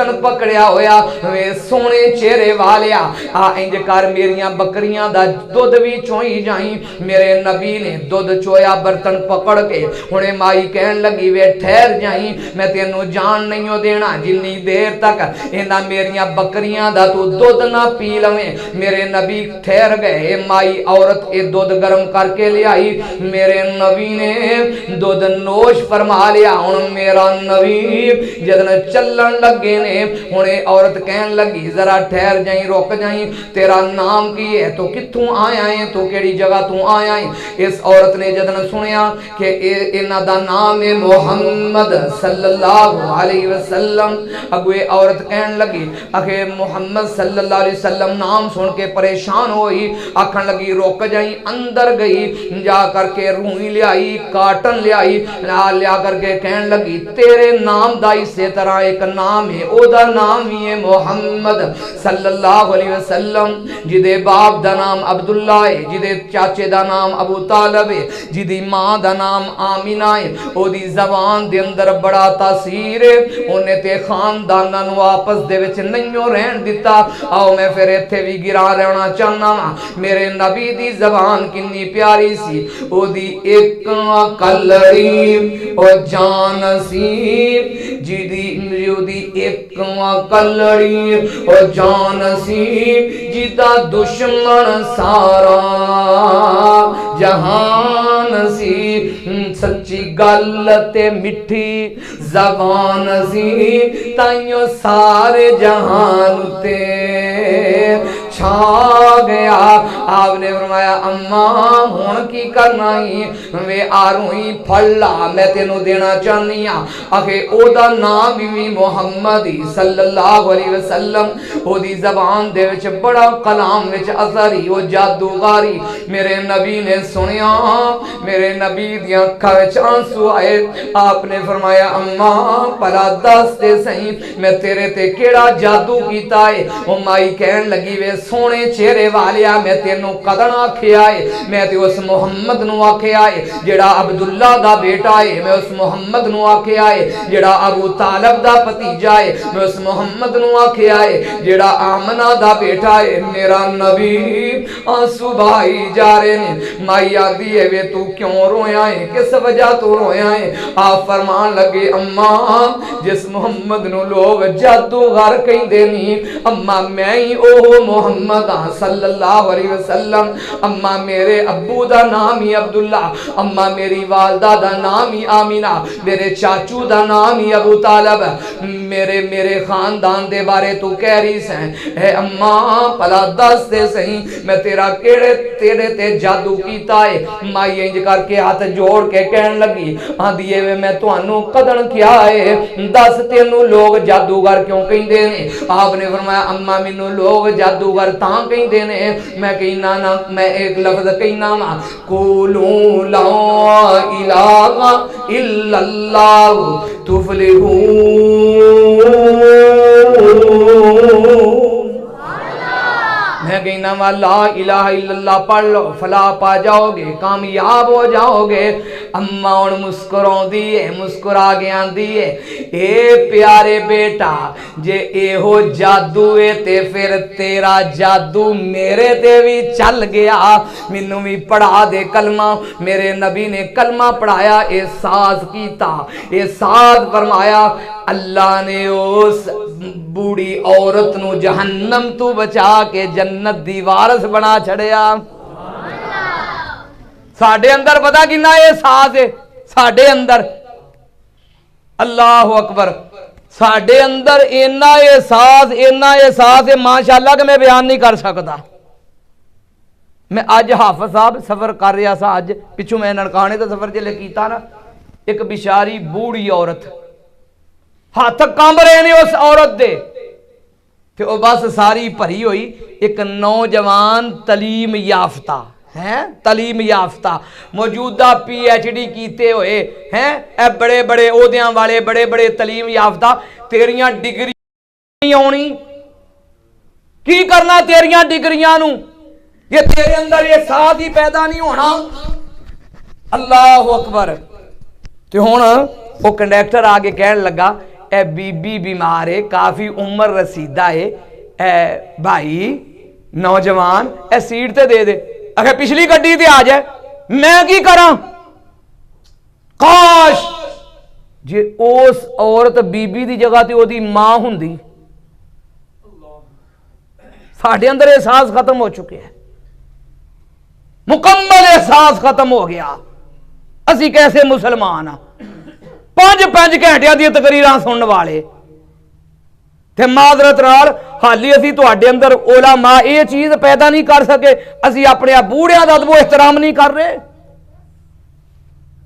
Speaker 1: बर्तन पकड़िया होया वे सोने चेहरे वालिया आ इंज कर मेरियां बकरियां दा दुध भी चोई जाई। मेरे नबी ने दुध चोया बर्तन पकड़ के। हुणे माई कहन लगी वे ठहर जाई मैं तेनू जान नहीं हो देना जिन्नी देर तक इन्हां मेरियां बकरियां दा तू दुध ना पी लवें। मेरे नबी ठहर गए। माई औरत ये दुध गर्म करके ले आई। मेरे नबी ने दुध नोश फरमा लिया। हुण मेरा नबी जदन चलन लगे ने हुणे औरत कहन लगी जरा ठहर जाई रुक जाई तेरा नाम की है तू कित्थों आया है तू केड़ी जगह तू आया है। इस औरत ने जदन सुनिया कि इन्हां दा नाम है मोहम्मद सल्लल्लाहु अलैहि वसल्लम। अगुए औरत कहन लगी आखे मोहम्मद सल्लल्लाहु अलैहि वसल्लम नाम सुन के परेशान होई आखन लगी रुक जाई। अंदर गई जा करके रूई लियाई काटन लियाई लिया करके कहन लगी तेरे नाम दा इसे तरह एक नाम है ओदा नाम ही है मोहम्मद सल्लल्लाहु अलैहि वसल्लम। जिदे बाप दा नाम अब्दुल्ला है जिदे चाचे दा नाम अबू तालब है जिदी मां दा नाम आमिना है ओदी जबान दे अंदर बड़ा तासीर है। ओने ते खानदानां नूं आपस दे विच नहीं रहन दिता। आओ मैं फिर इत्थे भी गिरा रहना चाहना वा मेरे नबी दी जबान किन्नी प्यारी सी। ओदी एक कलड़ी ओ जान सी जिदी ओदी एक कलड़ी ओ जान सी जिदा दुश्मन सारा जहान सी। सच्ची गल ते मिठी जबान सी ताइयों सारे जहान ते छा गया। आपने फरमाया अम्मा हुण की करना ही वे आरूई फल्ला मैं तेनू देना चाहनी आ। आखे ओदा नाम भी मोहम्मद सल्लल्लाहु अलैहि वसल्लम। ओदी जबान दे विच बड़ा कलाम विच असर ही ओ जादूगारी। मेरे नबी ने सुनिया मेरे नबी दी अखां विच आंसू आए। आपने फरमाया अम्मा भला दस दे सही मैं तेरे ते केड़ा जादू कीता है। ओ माई कहन लगी वे सोने चेहरे वालिया मैं तेनू कदन आखिया है मैं ते उस मुहम्मद नू आखिया है जेड़ा अब्दुल्ला दा बेटा है। मैं उस मुहम्मद नू आखिया है जेड़ा अबू तालब दा भतीजा है। मैं उस मुहम्मद नू आखिया है जेड़ा आमना दा बेटा है। मेरा नबी आंसू बहाई जा रहे ने। माई आदी है वे तू क्यों रोया है किस वजह तू रोया है। आप फरमान लगे अम्मा जिस मुहम्मद नू लोग जादूगर कहंदे नी अम्मा मैं ही ओ मुहम्मद सल्लल्लाहु अलैहि वसल्लम। अम्मा मेरे अब्बू दा नाम ही अब्दुल्ला अम्मा मेरी वालदा दा नाम ही आमिना मेरे चाचू दा नाम ही अबू तालब। मेरे मेरे खानदान दे बारे तू कह रही है अम्मा भला दस दे सही मैं तेरा केड़े तेरे ते जादू कीता है। माई इंज करके हाथ जोड़ के कहन लगी आंदी वे मैं तुहानू कदन किया है दस तेनू लोग जादूगर क्यों कहंदे ने। आपने फरमाया अम्मा मैनू लोग जादूगर तां कहंदे ने मैं कहना ना मैं एक लफ्ज कहना वा कुलू ला इलाहा इल्लल्लाह तुफलिहू। मैं कहना वा ला इलाहा इल्लल्लाह पढ़ लो फला पा जाओगे कामयाब हो जाओगे। अम्मा हुण मुस्कुराउंदी है मुस्कुरा के आंदी है ए प्यारे बेटा जे एहो जादू है ते फिर तेरा जादू मेरे ते भी चल गया मैनू भी पढ़ा दे कलमा। मेरे नबी ने कलमा पढ़ाया एहसास कीता एहसास फरमाया अल्लाह ने उस बूढ़ी औरत नू जहन्नम तू बचा के जन्नत दी वारस बना छड़िया। साडे अंदर पता कितना एहसास है साडे अंदर अल्लाह अकबर साडे अंदर इन्ना एहसास है माशाअल्लाह कि मैं बयान नहीं कर सकता। मैं अज हाफिज साहब सफर कर रहा था अज पिछू मैं ननकाने का सफर जिले किया ना एक बिचारी बूढ़ी औरत हाथ कंब रहे ने उस औरत दे ते ओ बस सारी भरी हुई एक नौजवान तलीम याफ्ता हैं तलीम याफ्ता मौजूदा PhD कीते हुए हैं ए बड़े बड़े ओहदियां वाले बड़े बड़े तलीम याफ्ता तेरियां डिग्री नहीं आनी की करना तेरियां डिग्रियां नू ये तेरे अंदर ये साथ ही पैदा नहीं होना। अल्लाह अकबर। ते हुण वो कंडक्टर आके कहन लगा ए बीबी बीमार है, काफ़ी उम्र रसीदा है, ए भाई नौजवान ए सीट ते दे दे। अगर पिछली गड्डी ते आ जाए मैं की करा? काश जे उस औरत बीबी की जगह ते ओदी मां हुंदी। साढ़े अंदर एहसास खत्म हो चुके हैं, मुकम्मल एहसास खत्म हो गया। असी कैसे मुसलमान हाँ? 5-5 घंटिया दी तकरीरां सुनने वाले ते माजरत नाल हाली असी तुहाडे अंदर उलमा ये चीज पैदा नहीं कर सके। असी अपने बूढ़िया का अदबो एहतराम नहीं कर रहे।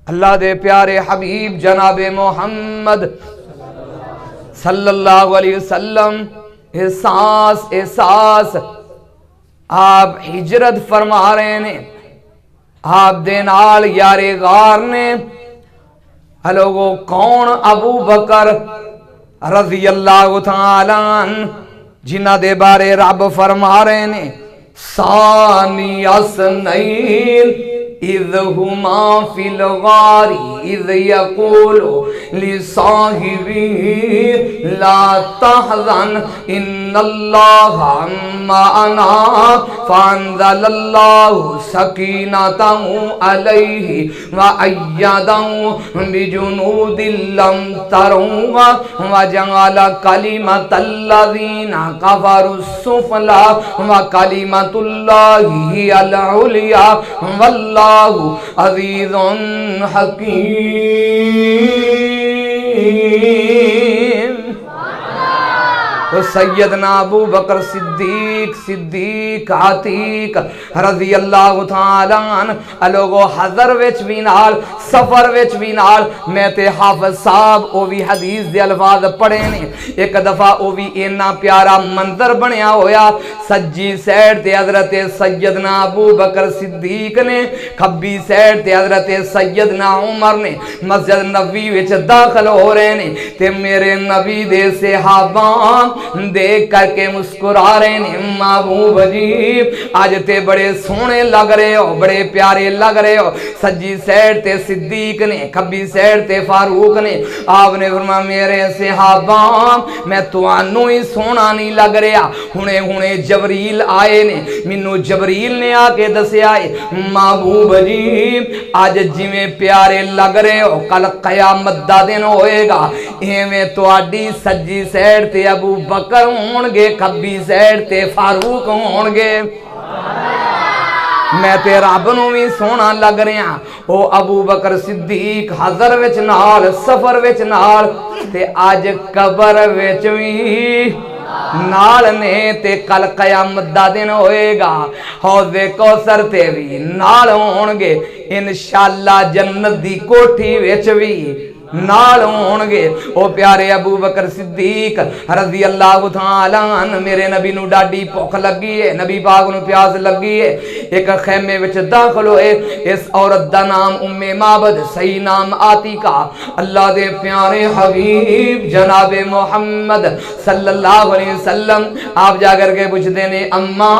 Speaker 1: अल्लाह दे प्यारे हबीब जनाबे मोहम्मद सल्लल्लाहु अलैहि वसल्लम एहसास एहसास आप हिजरत फरमा रहे ने, आप दे नाल यारे गार ने। लोगो कौन? अबू बकर रज़ी अल्लाह तआला अन्हु, जिन्हां दे बारे रब फरमा रहे ने सानी असनैन इज़ हुमा फिल गारी इज़ यक़ूलु लिसाहिबिही ला तहज़न इन्नल्लाहा मअना फ़अंज़लल्लाहु सकीनतहु अलैहि व अय्यदहु बिजुनूदिन लम तरुहा व जअल कलिमतल्लज़ीना कफ़रुस्सुफ़ला व कलिमतुल्लाहि हियल उलिया वल्लाहु अज़ीज़ुन हकीम। तो सैयदना अबू बकर सिद्दीक आतीक रज़ी अल्लाह तआला अन्हु लोगो हज़र विच भी नाल सफर विच भी नाल मैं ते हाफिज साहब ओ भी हदीस दे अल्फाज पढ़े ने। एक दफा ओ भी इन्ना प्यारा मंजर बनया होया, सज्जी साइड ते हजरत सैयदना अबू बकर सिद्दीक ने, खब्बी साइड ते हजरत सैयदना उमर ने मस्जिद नबवी विच दाखिल हो रहे ने ते मेरे नबी दे सहाबा देख करके मुस्कुरा रहे ने। महबूब जी आज ते बड़े सोहने लग रहे हो, बड़े प्यारे लग रहे हो। सज्जी साइड ते सिद्दीक ने, खब्बी साइड ते फारूक ने। आपने फरमाया मेरे सहाबा मैं तुहानू ही सोहना नहीं लग रहा। हुणे हुणे जबरील आए ने, मैनू जबरील ने आके दसिया है महबूब जी आज जिवें प्यारे लग रहे हो कल कयामत दा दिन होएगा, इवें तुहाडी सज्जी साइड ते अबू बकर होणगे, खब्बी साइड ते फारूक होणगे। मैं ते रब नूं भी सोहना लग रहा। ओ अबू बकर सिद्दीक हज़र विच नाल सफर विच नाल ते अज कबर विच भी नाल ने ते कल कयामत दा दिन होएगा। हौज़े कौसर ते भी नाल होणगे, इंशाअल्लाह जन्नत दी कोठी विच भी नाल होणगे। ओ प्यारे अबू बकर सिद्दीक रज़ी अल्लाह तआला अन्हु मेरे नबी नू डाडी भुख लगी है, नबी पाक नू प्यास लगी है। एक खैमे विच दाखिल होए। इस औरत दा नाम उम्मे माबद, सही नाम आतिका। अल्लाह दे प्यारे हबीब जनाबे मोहम्मद सल्लल्लाहु अलैहि वसल्लम आप जाकर के पुछदे ने अम्मा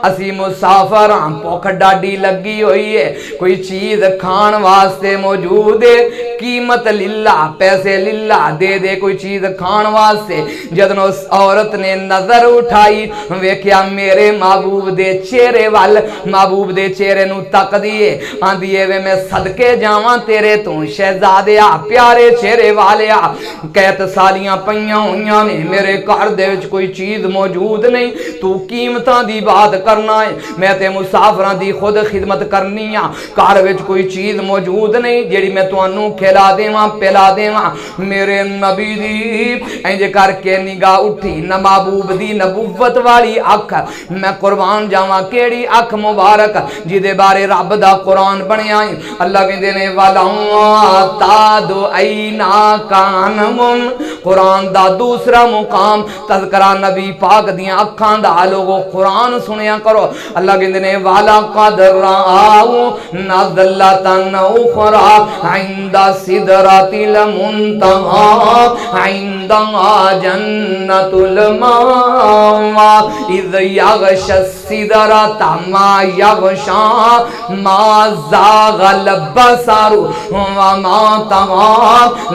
Speaker 1: असी मुसाफर हां, भुख डाडी लगी हुई है, कोई चीज खाण वास्ते मौजूद है? कीमत लिल्ला, पैसे लिल्ला, दे दे कोई चीज खाण वास्ते। जदों उस औरत ने नजर उठाई वेख्या मेरे महबूब दे चेहरे वाल, महबूब दे चेहरे नू तकदी है, आंदी है वे मैं सदके जावां तेरे तू शहजादिया प्यारे चेहरे वालिया। कैत सालियां पईयां होईयां ने, मेरे घर दे विच कोई चीज मौजूद नहीं, तू कीमतां दी बात करना है, मैं ते मुसाफरां दी खुद खिदमत करनी आ। घर विच कोई चीज मौजूद नहीं जेड़ी मैं तुहानू खिला देवां पिला देवां। मेरे नबी दी इंज करके निगाह उठी, न महबूब दी नबुव्वत वाली अख, मैं कुर्बान जावां केड़ी अख मुबारक जिदे बारे रब दा कुरान बनया है। अल्लाह कहंदे ने वाला तादो ऐना कानमुम, कुरान दा दूसरा मुकाम तज़करा नबी पाक दियां अखां दा। लोगो कुरान सुनिया करो। अल्लाह कहंदे ने वाला कदर आओ नज़लतन उखरा इंदा सिदरातिल मुंतहा इंदा जन्नतुल मावा इज़ यग़शा सिदरता मा यग़शा मा ज़ाग़ल बसरु व मा तग़ा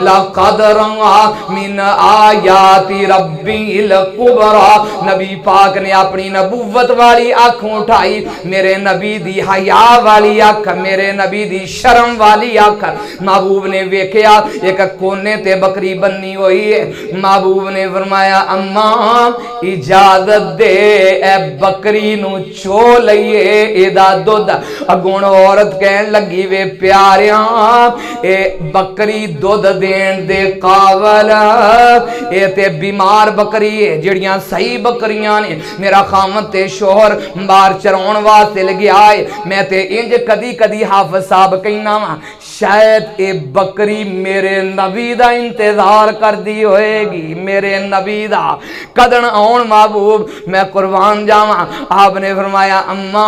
Speaker 1: लक़द रअा मिन मिन आयाति रब्बिल कुबरा। नबी पाक ने अपनी नबूवत वाली अख उठाई, मेरे नबी दी हया वाली अख, मेरे नबी दी शर्म वाली अख। महबूब ने वेख्या एक कोने ते बकरी बन्नी हुई है। महबूब ने फरमाया अम्मा इजाजत दे ए बकरी नू चो लईए, एदा दुध। अगों औरत कहन लगी वे प्यारिया ए बकरी दुध देन दे काबल, ए ते बीमार बकरी है, जड़ियां सही बकरियां ने। मेरा खामद ते शोहर बाहर चराउण वास्ते लग्या है, मैं ते इंज कदी कदी हाफिज साहब कहना वा शायद ए बकरी मेरे नबी दा इंतजार कर दी होएगी, मेरे नबी दा कदन आउण महबूब मैं कुर्बान जावा। आपने फरमाया अम्मा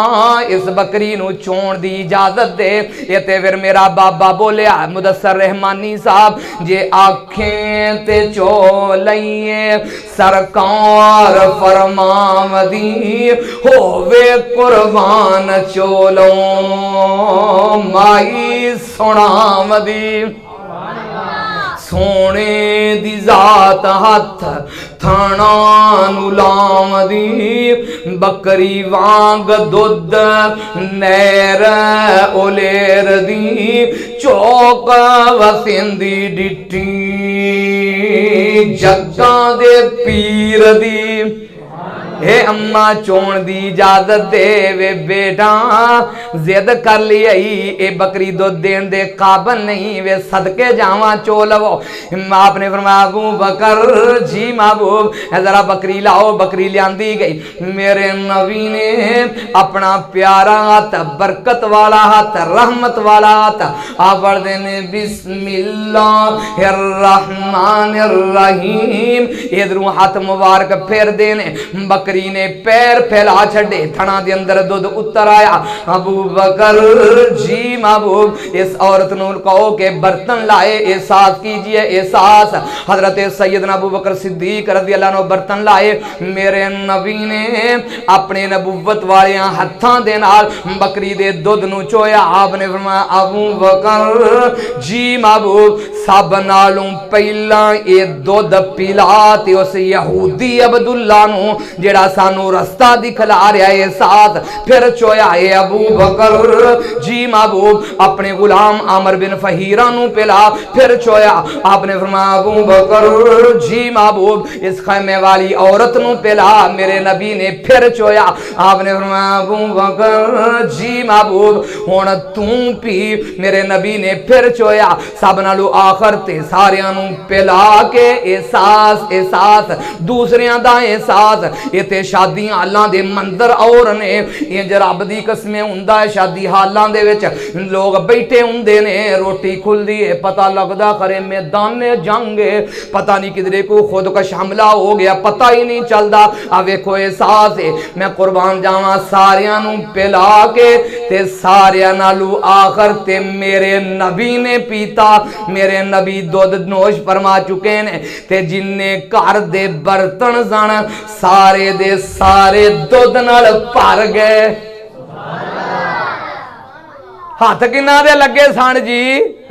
Speaker 1: इस बकरी नू चोण दी इजाजत दे। ये ते फिर मेरा बाबा बोलिया मुदस्सर रहमानी साहब जे आखें ते चो लईए सरकार फरमावदी होवे कुर्बान चोलो माई सुनावदी। सोने दी जात हथ थाना नुलावदी, बकरी वांग दुध नैर उलेर दी, चौक वसिंदी डिठी जग्गा दे पीर दी। हे अम्मा चोण दी इजाजत दे वे बेटा, जिद कर ली आई ए बकरी दुध देन दे काबल नहीं, वे सदके जावा चो लवो। आपने फरमाया अबू बकर जी महबूब जरा बकरी लाओ। बकरी लियांदी गई। मेरे नबी ने अपना प्यारा हाथ, बरकत वाला हाथ, रहमत वाला हाथ आप बढ़ देने बिस्मिल्लाहिर रहमानिर रहीम, इधरों हाथ मुबारक फेर देने। बकरी ने पैर फैला छड़े, थना दे अंदर दुध उतर आया। अबू बकर जी महबूब इस औरत नूं कहो के बर्तन लाए, एहसास कीजिए एहसास। हजरत सैयदना अबू बकर सिद्दीक रज़ी अल्लाह अन्हु बर्तन लाए। मेरे नबी ने अपने नबूवत वाले हत्थां दे नाल बकरी दे दुध नूं चोया। आपने फरमाया अबू बकर जी महबूब सब नालों पहला ये दुध पिला ते उस यहूदी अब्दुल्ला नूं जेड़ा सानू रस्ता दिखला रहा है साथ फिर चोया है। अबू बकर जी महबूब अपने गुलाम आमर बिन फहीरा नू पिला फिर चोया। आपने फरमाया अबू बकर जी महबूब इस खैमे वाली औरत नू पिला, मेरे नबी ने फिर चोया। आपने फरमाया अबू बकर जी महबूब हुण तू पी, मेरे नबी ने फिर चोया। सब नालू आखिर ते सारियां नू पिला के एहसास एहसास दूसरियां दा एहसास। इत्थे शादी हालां दे मंजर और ने इंज रब दी कसमें हुंदा है। शादी हालां दे विच लोग बैठे हुंदे ने, रोटी खुलदी है, पता लगदा खरे मैदाने जंग है, पता नहीं किधरे को खुदकश हमला हो गया, पता ही नहीं चलदा। आ वेखो एहसास है। मैं कुर्बान जावां सारियां नू पिला के ते सारियां नालू आखिर ते मेरे नबी ने पीता। मेरे नबी दुध नोश फरमा चुके ने ते जिन्ने घर दे बर्तन सन सारे दे सारे दुध नाल भर गए। हाथ किन्ना दे लगे सन जी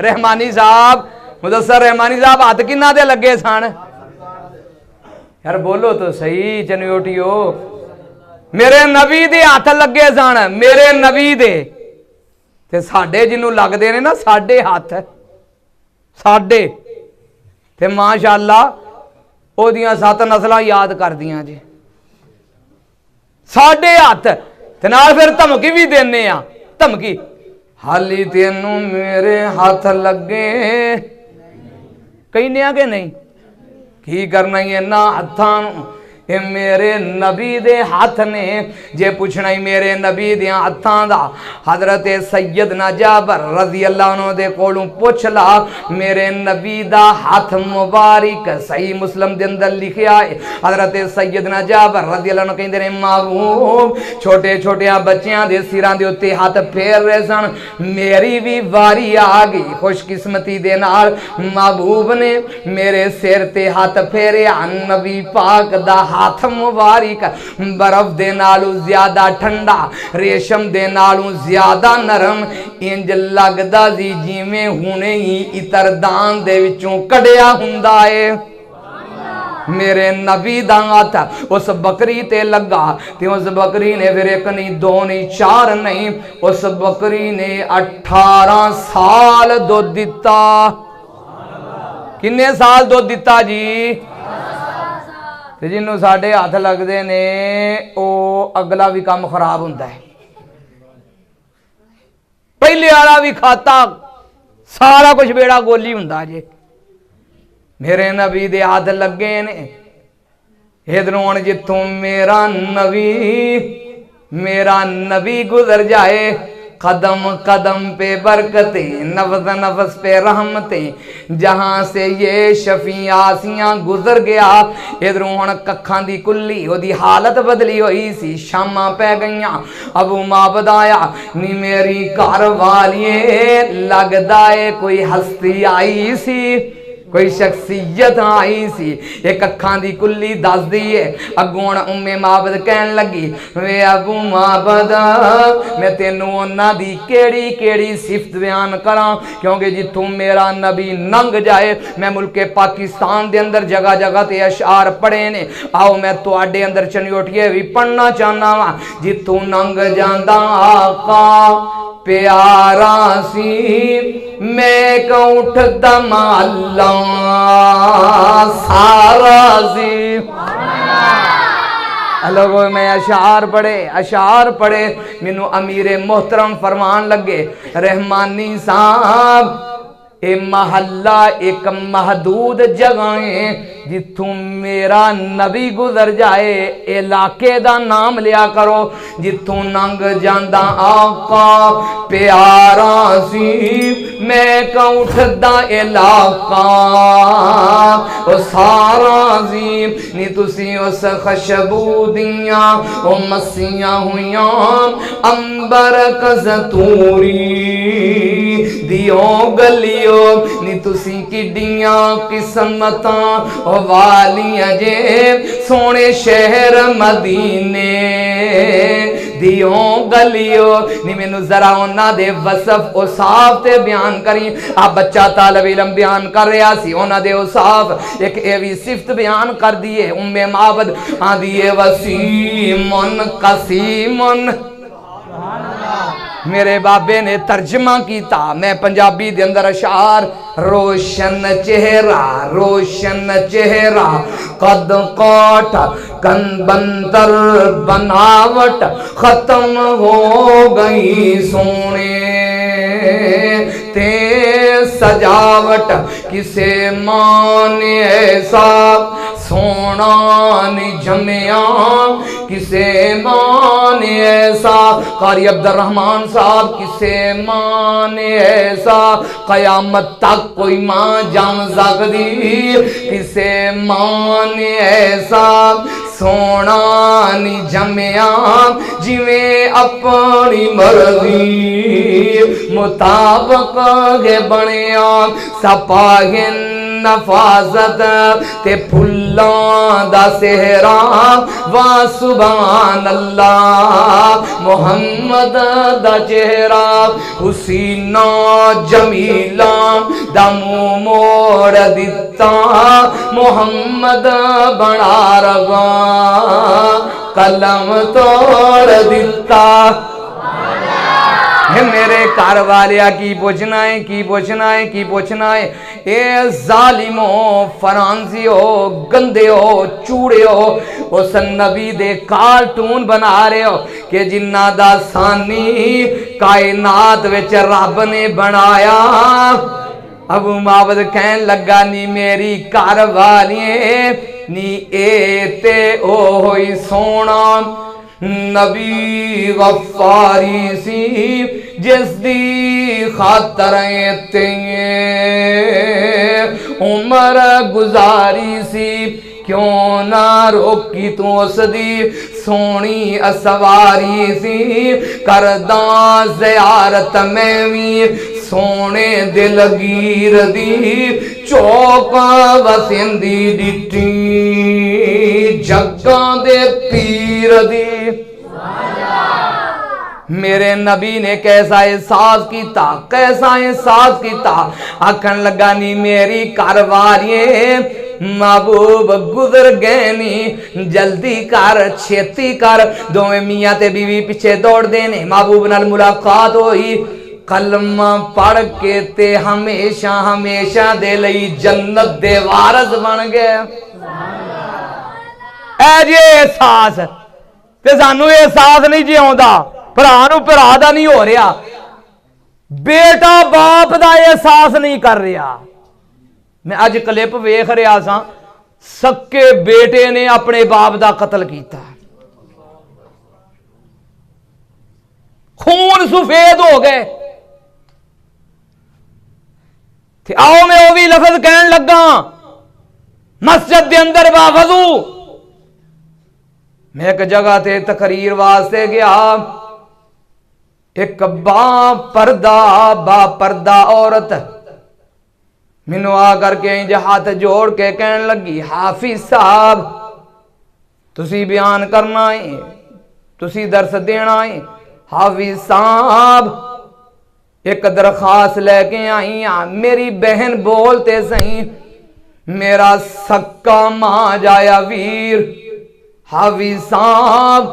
Speaker 1: रहमानी साहब, मुदस्सर रहमानी साहब हाथ किन्ना दे लगे सन? यार बोलो तो सही चनियोटियो। मेरे नबी दे हाथ लगे सन, मेरे नबी दे ते साडे जिन्नू लगदे ने ना साडे हाथ साडे ते माशाअल्लाह ओदियां 7 नस्लां याद कर दियां जी। साडे हाथ ते नाल फिर धमकी भी देने आ, धमकी हाली तेनू मेरे हाथ लगे कहने आ के नहीं की करना ही इन्ना हत्थां ये मेरे नबी दे हाथ ने। जे पूछना ही मेरे नबी दे हाथां दा हजरत सैयदना जाबर रज़ी अल्लाह अन्हु दे कोलों पुछ ला। मेरे नबी दा हाथ मुबारक सही मुस्लिम दे अंदर लिखिया है। हजरत सैयदना जाबर रज़ी अल्लाह अन्हु कहंदे ने महबूब छोटे छोटे बच्चियां दे सिरां दे उत्ते हाथ फेर रहे सन, मेरी भी वारी आ गई। खुशकिस्मती दे नाल महबूब ने मेरे सिर ते हाथ फेरिया। नबी पाक दा हाथ मुबारक बर्फ दे नालों ज्यादा ठंडा, रेशम दे नालों ज्यादा नरम, इंज लगदा सी जिवें हुणे ही इतरदान दे विचों कढ़िया हुंदा है। मेरे नबी दा हथ उस बकरी ते लगा ते उस बकरी ने फिर एक नहीं दो नहीं चार नहीं उस बकरी ने 18 साल दुध दिता। किन्ने साल दुध दिता जी? ते जिन्हों साडे हथ लगते ने ओ अगला भी काम खराब होंदा है। पहले वाला भी खाता सारा कुछ बेड़ा गोली हुंदा जे। मेरे नबी दे हाथ लगे ने इधरों हुण जिथों मेरा नबी गुजर जाए कदम कदम पे बरकते नफ्स नफ्स पे रहमते जहां से ये शफी आसियां गुजर गया इधरों हुण कखां दी कुल्ली ओदी हालत बदली हुई सी। शामां पै गईयां अबू माबद आया नी मेरी घर वालिए लगदा है कोई हस्ती आई सी कोई शख्सियत आई सी। एक अखां दी कुल्ली दस दी है अगों उम्मे माबद कहन लगी वे अबू माबद मैं तेनू उन्हां दी केड़ी केड़ी सिफत बयान करां क्योंकि जिथों मेरा नबी नंग जाए मैं मुल्के पाकिस्तान दे अंदर जगह जगह ते अशार पढ़े ने। आओ मैं तुहाडे अंदर चनियोटिए भी पढ़ना चाहना वा। जिथों नंग जांदा आका प्यारा सी मैं उठदा माला सारा सी। लोगों मैं अशार पढ़े मैनू अमीरे मोहतरम फरमान लगे रहमानी साहब ए महल्ला एक महदूद जगह है जिथों मेरा नबी गुजर जाए इलाके दा नाम लिया करो। जिथों नंग जांदा आका प्यारा सी मैं उठदा इलाका ओ सारा सी नी तुसी उस खुशबू दियां ओ मसियां हुइयां अंबर कज़तूरी दियो गलियो नी तुसी किडियां किस्मतां ओ वालियां जे सोने शहर मदीने दियो गलियो नी मैनू जरा उन्हां दे वसफ औसाफ ते बयान करी। आ बच्चा तालिब इल्म बयान कर रहा सी उन्हां दे औसाफ एक ए भी सिफत बयान कर दिए। उम्मे माबद आंदी है वसीमुन कसीमुन मेरे बाबे ने तर्जमा किया मैं पंजाबी दे अंदर अशार रोशन चेहरा कद काट कन बंतर बनावट खत्म हो गई सोने ते सजावट किसे माने ऐसा सोना नी जमिया किसे माने ऐसा। कारी अब्दुर्रहमान साहब किसे माने ऐसा कयामत तक कोई मां जम सकदी किसे माने ऐसा सोना नी जमिया जिवें अपनी मर्जी मुताबक गे बनिया सपाहिन नफाजत ते फुल्लां दा सेहरा वा सुभान अल्लाह मोहम्मद दा चेहरा हुसीना जमीला दा मुंह मोड़ दिता मोहम्मद बना रवा कलम तोड़ दिता। मेरे घर वाले की पूछना है ए जालिमो फरांसियो गंदे हो चूड़े हो उस नबी दे कार्टून बना रहे हो कि जिन्ना दा सानी कायनात विच रब ने बनाया। अबू माबद कहन लगा नी मेरी घर वालिए नी ए ते ओ होई सोना नबी गफ्फारी सी जिस दी खातर ते उमर गुजारी सी क्यों ना रोकी तू उसदी सोनी असवारी सी करदा ज़ियारत में भी सोने दिलगीर दी चौक वसिंदी डिटी जग्गां दे पीर दी मेरे नबी ने कैसा एहसास किया, कैसा एहसास किया। आखन लगा नी मेरी कारवारिये महबूब गुजर गए नी, जल्दी कर छेती कर। दोवें मियां ते बीवी पीछे दौड़ देने, महबूब नाल मुलाकात होई। कलमा पढ़ के ते हमेशा हमेशा दे लई जन्नत दे वारस बन गए। ऐ जे एहसास ते सानू एहसास नहीं जी आउंदा, भरा नूं भरा दा नहीं हो रहा, बेटा बाप दा एहसास नहीं कर रहा। मैं अज क्लिप वेख रहा सा, सक्के बेटे ने अपने बाप दा कतल किया, खून सफेद हो गए। आओ मैं वो भी लफज कहन लगा, मस्जिद के अंदर बावजू मैं एक जगह ते तकरीर वास्ते गया, एक बापर्दा औरत मैनू आ करके इंज हाथ जोड़ के कहन लगी, हाफिज साहब तुसी बयान करना है, तुसी दर्स देना है। हाफिज साहब एक दरखास्त लेके आई हाँ, मेरी बहन बोलते सही, मेरा सक्का मां जाया वीर। हाफिज साहब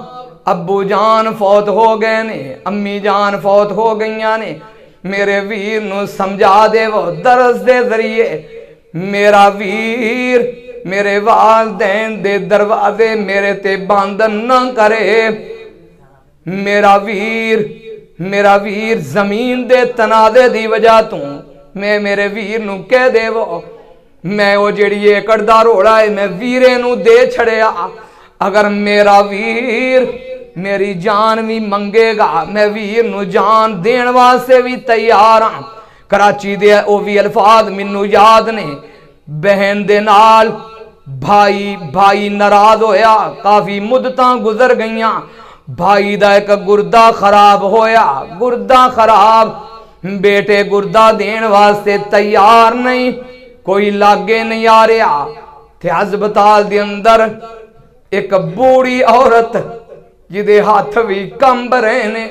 Speaker 1: अब्बू जान फौत हो गए ने, अम्मी जान फौत हो गई ने, मेरे वीर नू समझा दे वो दरस दे जरिए। मेरा वीर मेरे वालदैन दे दरवाजे मेरे ते बंद न करे। मेरा वीर जमीन दे तनादे दी वजह तू मैं मेरे वीर नू कह देवो, मैं वो जेड़ी एकड़ दा रोड़ा है मैं वीरे नू दे छड़िया। अगर मेरा वीर मेरी जान भी मंगेगा, मैं वीर नू जान देन वास्ते भी तैयार हाँ। कराची दे ओ भी अल्फाज मैनू याद ने, बहन दे नाल भाई नाराज होया, काफी मुद्दतां गुजर गईयां, भाई दा एक गुर्दा खराब होया, गुर्दा खराब, बेटे गुर्दा देन वास्ते तैयार नहीं, कोई लागे नहीं आ रहा। ते हस्पताल दे अंदर एक बूढ़ी औरत जिदे हाथ भी कंब रहे ने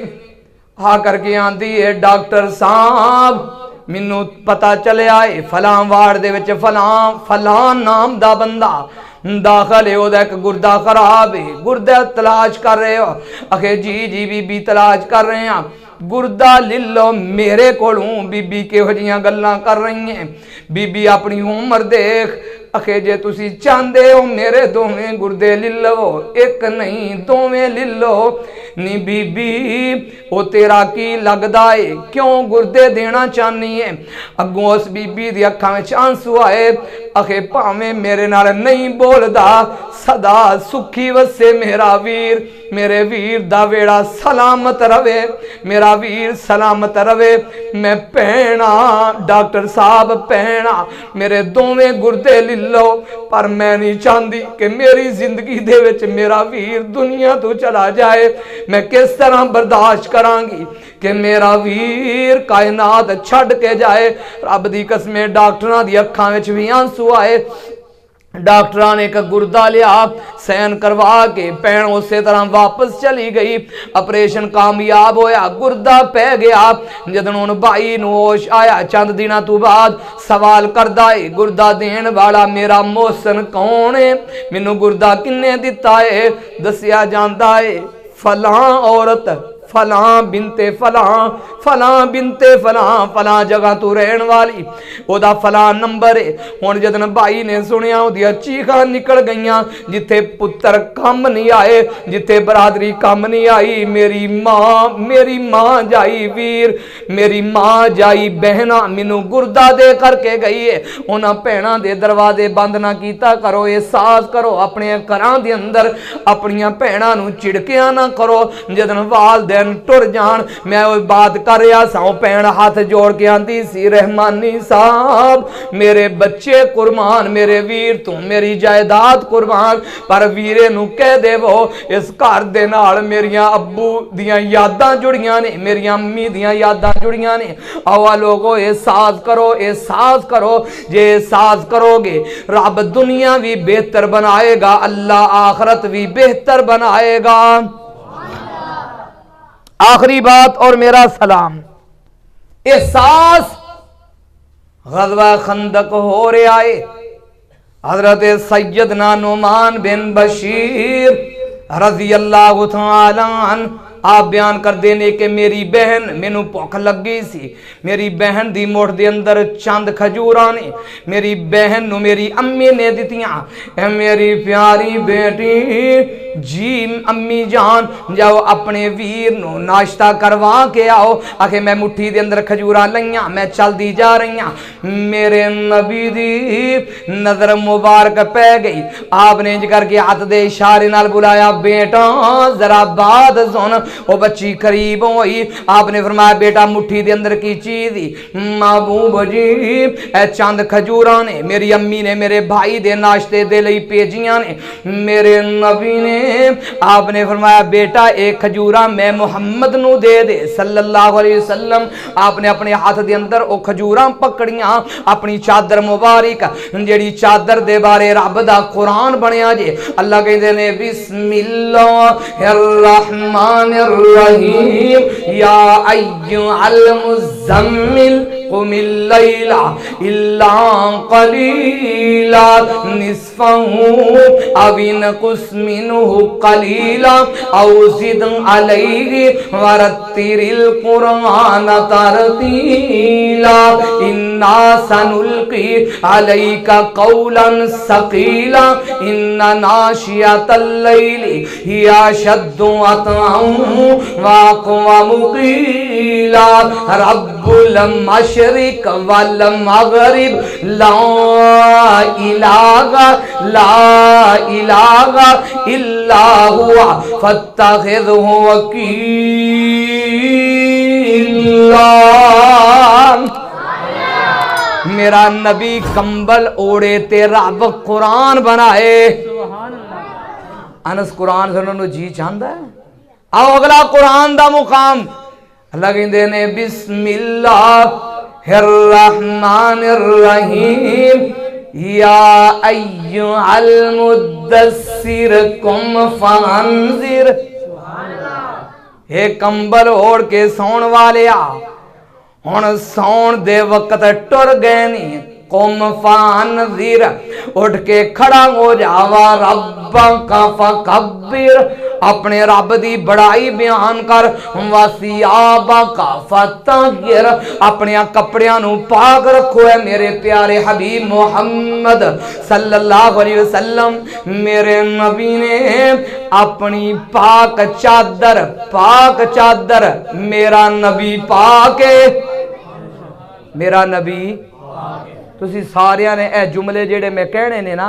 Speaker 1: आ करके आंदी है, डॉक्टर साहब मैनू पता चलिया है फलां वार्ड दे विच फलां नाम दा बंदा दाखिल है, ओदा एक गुर्दा खराब है, गुर्दा तलाश कर रहे हो? आखे जी बीबी तलाश कर रहे हैं, गुर्दा ले लो मेरे कोलों। बीबी किहो जिहियां गल्लां कर रही हैं, बीबी अपनी उम्र देख। आखे जे तुसी चाहते हो मेरे दोवें गुर्दे ले लो, एक नहीं दोवें ले लो। नी बीबी ओ तेरा की लगदा है, क्यों गुर्दे देना चाहनी है? अगों उस बीबी दी अखां विच आंसू आए। आखे भावें मेरे नाल नहीं बोलदा, सदा सुखी वसे मेरा वीर, मेरे वीर दा वेड़ा सलामत रवे, मेरा वीर सलामत रवे। मैं भैणा डॉक्टर साहब भैणा, मेरे दोवें गुर्दे ले लो, पर मैं नहीं चाहती कि मेरी जिंदगी दे विच मेरा वीर दुनिया तो चला जाए। मैं किस तरह बर्दाश्त करांगी कि मेरा वीर कायनात छड़ के जाए। रब दी कसमें डॉक्टरां दी अखां विच भी आंसू आए। डॉक्टर ने एक गुर्दा लिया, सैन करवा के भैन उस तरह वापस चली गई। ऑपरेशन कामयाब होया, गुर्दा पै गया। जदों भाई नूं होश आया चंद दिनों तो बाद, सवाल करदा है गुर्दा देन वाला मेरा मोहसन कौन है, मैनू गुर्दा किन्ने दिता है? दसिया जांदा है फलां औरत, फलां बिनते फलां, फलां बिनते फलां, फलां जगह तू रहन वाली, ओदा फलां नंबर है। हुण जदन भाई ने सुनिया ओदियां चीखां निकल गईयां, जिथे पुत्र कम नहीं आए, जिथे बरादरी कम नहीं आई। मेरी मां जाई वीर, मेरी मां जाई बहना, मैनू गुर्दा दे करके गई है। उन्हां भैणां दे दरवाजे बंद ना कीता करो, एहसास करो अपने घरां दे अंदर अपनियां भैणां नू चिड़किया ना करो। जदन वालदैन टुर जान, मैं वो बात कर रहा सा, भैन हाथ जोड़ के आंदी सी, रहमानी साहब मेरे बच्चे कुर्बान, मेरे वीर तू मेरी जायदाद कुर्बान, पर वीरे नू कह देवो इस घर दे नाल मेरियां अब्बू दियां यादां जुड़ियां ने, मेरियां अम्मी दियां यादां जुड़ियां ने। आवा लोगो एहसास करो, एहसास करो। जे एहसास करोगे रब दुनिया भी बेहतर बनाएगा, अल्लाह आखरत भी बेहतर बनाएगा। आखिरी बात और मेरा सलाम। एहसास ग़ज़वा खंदक हो रहा है। हज़रत सैयदना नुमान बिन बशीर रज़ी अल्लाह तआला अन्हु आप बयान कर देने के मेरी बहन मैनू भुख लगी सी, मेरी बहन दी मुठ दे अंदर चंद खजूरां ने मेरी बहन नू मेरी अम्मी ने दितियां। ए मेरी प्यारी बेटी जी अम्मी जान जाओ अपने वीर नू नाश्ता करवा के आओ। आखे मैं मुट्ठी दे अंदर खजूरां लईयां, मैं चलदी जा रही हां। मेरे नबी दी नजर मुबारक पै गई। आपने इंज करके हाथ दे इशारे नाल बुलाया, बेटा जरा बात सुन। वो बच्ची करीब हुई। आपने फरमाया बेटा मुट्ठी दे अंदर की चीज महबूब जी ए चंद खजूरां ने मेरी अम्मी ने मेरे भाई दे नाश्ते दे लई भेजियां ने मेरे नबी ने। आपने फरमाया बेटा एक खजूरा मैं मुहम्मद नू दे दे सल्लल्लाहु अलैहि वसल्लम। आपने अपने हाथ दे अंदर ओ खजूरां पकड़ियां, अपनी चादर मुबारक जेड़ी चादर दे बारे रब दा कुरान बनया जे। अल्लाह कहंदे ने बिस्मिल्लाहिर रहमानिर रहीम या अय्युहल मुज़म्मिल कुमिल लैला इल्ला कलीला निस्फहु अव इनकुस मिनहु कलीला औ ज़िद अलैहि वरत्तिरिल कुरान तरतीला इन्ना सनुल्की अलैका कौलन सकीला इन्ना नाशियतल लैली हिया अशद्दु अत्अम व अक़वमु क़ीला रब्बुल मशरिक वल मग़रिब ला इलाहा इल्ला हुवा फत्तखिज़हु वकीला। मेरा नबी कंबल ओढ़े ते रब कुरान बनाए। अनस कुरान सुनने जी चाहता है। आओ अगला कुरान दा मुकाम अल्लाह कहंदे ने बिस्मिल्लाहिर रहमानिर रहीम या अय्युहल मुद्दस्सिर कुम फअंज़िर। हे कंबल ओढ़ के सौण वालिया हुण सौण दे वक्त टुर गए नी। कुम फअंज़िर उठ के खड़ा हो जावा रब्बा का फकब्बिर अपने रब दी बड़ाई बयान कर। वसियाबा का फतहिर अपने कपड़ियां नू पाक रखो है मेरे प्यारे हबीब मोहम्मद सल्लल्लाहु अलैहि वसल्लम। मेरे नबी ने अपनी पाक चादर मेरा नबी पाके मेरा नबी। तुसी सारियां ने ए जुमले जेड़े मैं कहने ने ना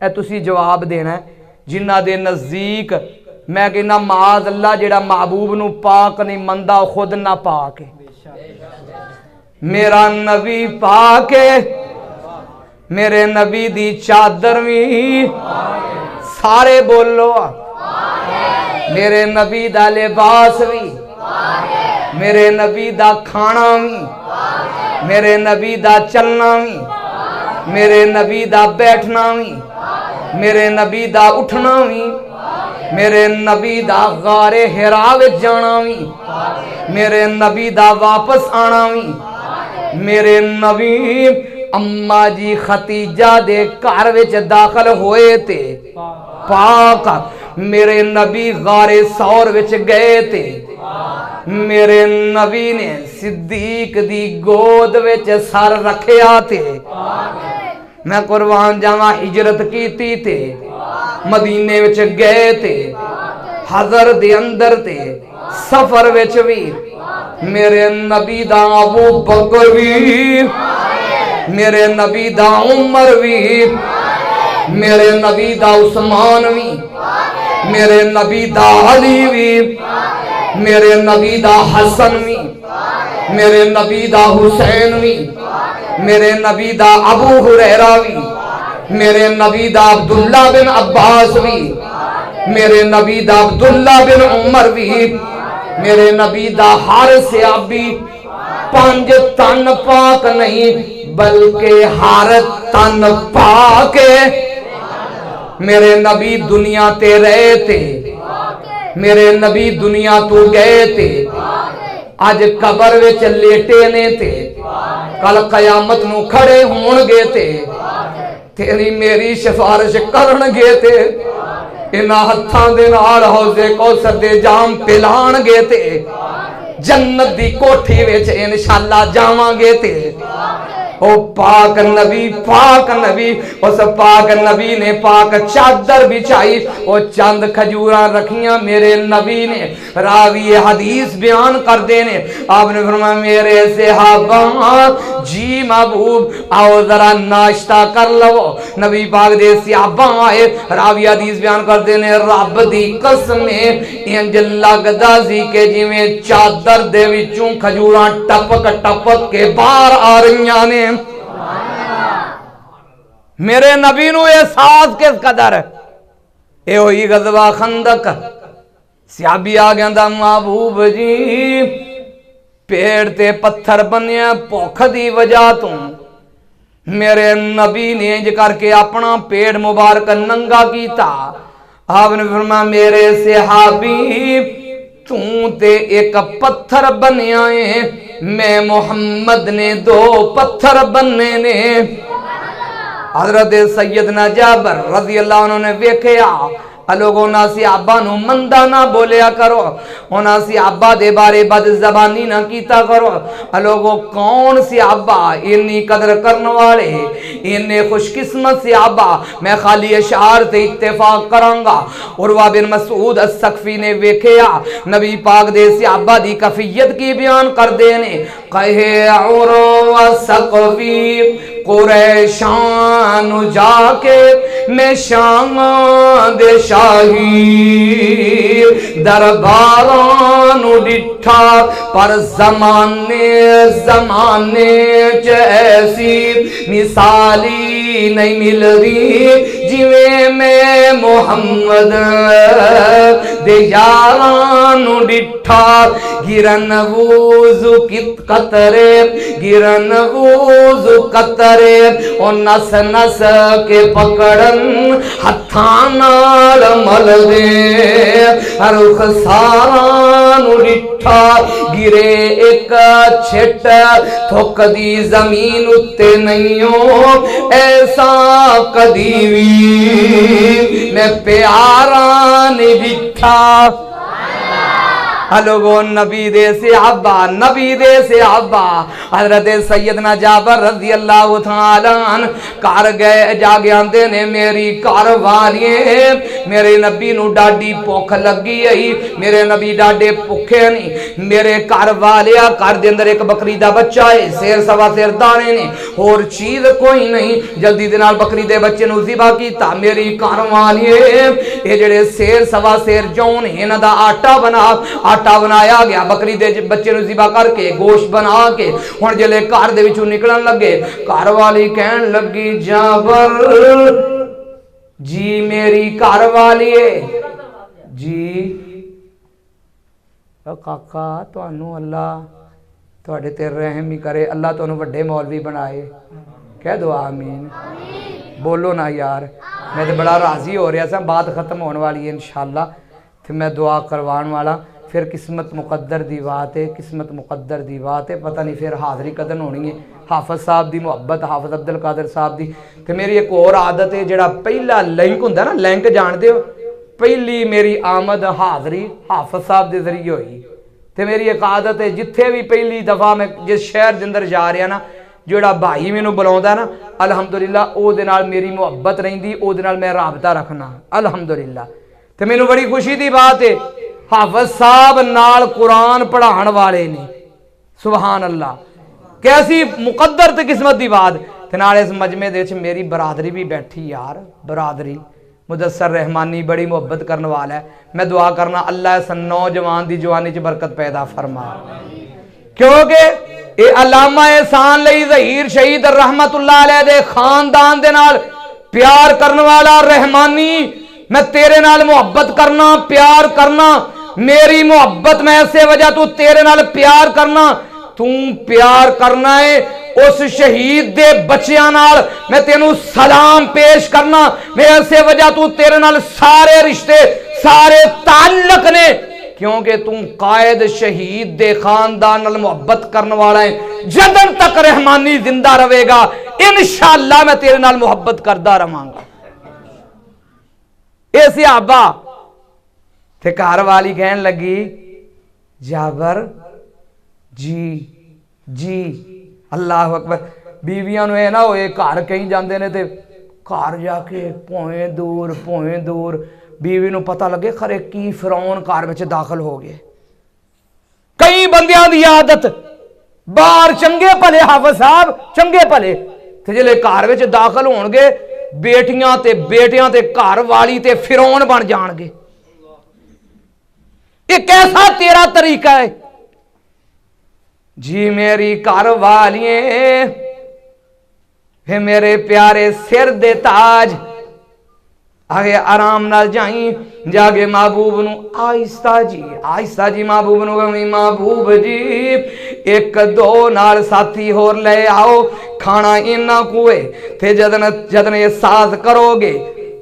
Speaker 1: ए तुसी जवाब देना है जिन्ना दे नजदीक मैं कहना माज अल्लाह जेड़ा महबूब नू पाक नहीं मनदा खुद ना पाके मेरा नबी पाके मेरे नबी दी चादर भी सारे बोलो मेरे नबी दा लिबास भी मेरे नबी दा खाना भी मेरे नबी दा चलना भी मेरे नबी दा बैठना भी मेरे नबी दा उठना भी मेरे नबी दा गारे हिरा विच जाना भी मेरे नबी दा वापस आना भी मेरे नबी अम्मा जी खतीजा दे घर विच दाखिल होए ते पाक मेरे नबी गारे सौर विच गए ते मेरे नबी ने सिद्दीक दी गोद विच सर रखिया थे। मैं कुर्बान जावा हिजरत कीती थे मदीने विच गए थे हज़र दे अंदर थे सफर विच भी मेरे नबी दा अबू बकर भी मेरे नबी दा उमर भी मेरे नबी दा उस्मान भी मेरे नबी दा अली भी मेरे नबी दा हसन भी मेरे नबी दा हुसैन भी मेरे नबी दा अबू हुरैरा भी मेरे नबी दा अब्दुल्ला बिन अब्बास भी मेरे नबी दा अब्दुल्ला बिन उमर भी मेरे नबी दा हर सहाबी पंज तन पाक नहीं बल्कि हर तन पाक मेरे नबी दुनिया ते रहे थे मेरे नबी दुनिया तो गए थे, अज कबर विच लेटे ने ते कल कयामत नू खड़े होणगे ते तेरी मेरी सिफारिश करनगे ते इन्हां हत्थां दे नाल हौजे कौसर दे जाम पिलाणगे ते जन्नत दी कोठी विच इंशाअल्लाह जावांगे ते ओ पाक नबी उस पाक नबी ने पाक चादर बिछाई, ओ चंद खजूरा रखियां मेरे नबी ने। रावी हदीस बयान करते ने, आपने फरमाया मेरे सहाबा जी महबूब आओ जरा नाश्ता कर लो। नबी पाक दे सहाबा आए, रावी हदीस बयान करते ने रब दी कसम इंज लगदा सी कि जिवें चादर दे विचों खजूरा टपक टपक के बाहर आ रही ने। मेरे नबी नू एहसास किस कदर ए होई गज़वा खंदक। सहाबी आ गया महबूब जी पेड़ ते पत्थर बनिया भुख दी वजह तो मेरे नबी ने इंज करके अपना पेड़ मुबारक नंगा कीता। आपने फरमाया मेरे सहाबी तू ते एक पत्थर बनिया है, मैं मोहम्मद ने 2 पत्थर बनने ने। हजरत सैयदना जाबर रज़ी अल्लाह अन्हु ने वेख्या लोगों ना सहाबा नू मंदा ना बोलिया करो, उन्हां सहाबा दे बारे बद जबानी ना कीता करो। लोगों कौन सहाबा इन्नी कदर करने वाले, इन्ने खुशकिस्मत सहाबा, मैं खाली अशार ते इत्तेफाक करांगा। उरवा बिन मसूद अस्सक़फ़ी ने वेख्या नबी पाक दे सहाबा दी कफियत की बयान कर देने, कहे उरवा सक़फ़ी कुरैशान जाके मैं शाम दे शाही दरबारान डिठा पर जमाने च ऐसी मिसाली नहीं मिल रही जिवें मैं मोहम्मद दे यारान डिठा। गिरन वूज़ु कतरे गिरन वूज़ु कतरे और नस नस के पकड़न हत्थां नाल मल दे रुख सारा नु डिठा। गिरे एक छिट थुक दी जमीन उत्ते नहीं हो ऐसा कदी भी मैं प्यारा नहीं डिठा। लोगों नबी दे सहाबा हजरत सैयदना जाबर रज़ी अल्लाह तआला अन घर गए जाके आंदे ने मेरी घर वालिए मेरे नबी नू डाडी भुख लगी आई, मेरे नबी डाडे भुखे नहीं। मेरे घर वाले घर दे अंदर एक बकरी दा बच्चा है, शेर सवा शेर दाने ने, होर चीज कोई नहीं। जल्दी दे नाल बकरी दे बच्चे नू ज़िबा कीता। मेरी घर वालिए ये जेड़े शेर सवा शेर जौन इन्हां दा आटा बनाया गया, बकरी दे बच्चे नू ज़िबा करके गोश्त बना के हुण जिले घर दे विचों निकलन लगे, घर वाली कहन लगी जाबर जी मेरी घर वाली जी काका तुहानू अल्लाह तुहाडे ते रहम ही करे, अल्लाह तुहानू वड्डे मौलवी बनाए, कह दो आमीन। बोलो ना यार, मैं तो बड़ा राजी हो रहा था, बात खत्म होने वाली है इंशाअल्लाह, तो मैं दुआ करवाने वाला। फिर किस्मत मुकद्दर दी बात है, किस्मत मुकद्दर दी बात है, पता नहीं फिर हाज़री कदन होनी है। हाफिज साहब दी मुहब्बत, हाफिज अब्दुल कादिर साहब दी। तो मेरी एक और आदत है, जिहड़ा पहला लिंक हुंदा ना, लिंक जानते हो, पहली मेरी आमद हाज़री हाफिज साहब के जरिए हुई। तो मेरी एक आदत है, जिथे भी पहली दफ़ा मैं जिस शहर के अंदर जा रहा ना, जोड़ा भाई मैनू बुलाउंदा ना, अलहमदुलिल्लाह उहदे नाल मेरी मुहब्बत रहिंदी, उहदे नाल मैं राबता रखना अलहमदुलिल्लाह। तो मैनू बड़ी खुशी की बात है, हाफिज साहब नाल कुरान पढ़ाने वाले ने, सुबहान अल्लाह, कैसी मुकद्दर ते किस्मत की बात। ते नाल इस मजमे दे विच मेरी बरादरी भी बैठी यार, बरादरी मुदस्सर रहमानी बड़ी मुहब्बत करने वाला है। मैं दुआ करना अल्लाह इस नौजवान की जवानी च बरकत पैदा फरमा, क्योंकि ये अलामा एहसान लई ज़हीर शहीद रहमतुल्लाह अलैह दे खानदान दे नाल प्यार करने वाला रहमानी, मैं तेरे नाल मुहब्बत करना, प्यार करना, मेरी मुहब्बत मैं ऐसे वजह तू तेरे नाल प्यार करना, तू प्यार करना है उस शहीद दे बच्चियां नाल मैं तेनू सलाम पेश करना। मैं इसे वजह तू तेरे नाल सारे रिश्ते सारे ताल्लुक ने, क्योंकि तू कायद शहीद दे खानदान नाल मुहब्बत करने वाला है। जदन तक रहमानी जिंदा रहेगा इंशाअल्लाह मैं तेरे नाल मुहब्बत करदा रहांगा। ए सहाबा ते घर वाली कहन लगी जाबर जी जी अल्लाह अकबर। बीवियां नूं ना होए घर कहीं जाते ने ते घर जाके भोएं दूर बीवी नूं पता लगे खरे की फिरौन घर में दाखिल हो गए। कई बंदियां दी आदत बाहर चंगे भले हाफिज साहब चंगे भले ते जिहड़े घर में दाखिल होणगे बेटियां ते घर वाली ते फिरौन बन जाणगे। ये कैसा तेरा तरीका है जी मेरी घर वालिए, वे मेरे प्यारे सिर दे ताज। आगे आराम नाल जाई जाके महबूब नू आहिस्ता जी महबूब नू कहीं महबूब जी एक दो नाल साथी होर ले आओ, खाना इन्ना कुए थे जदन ये साथ करोगे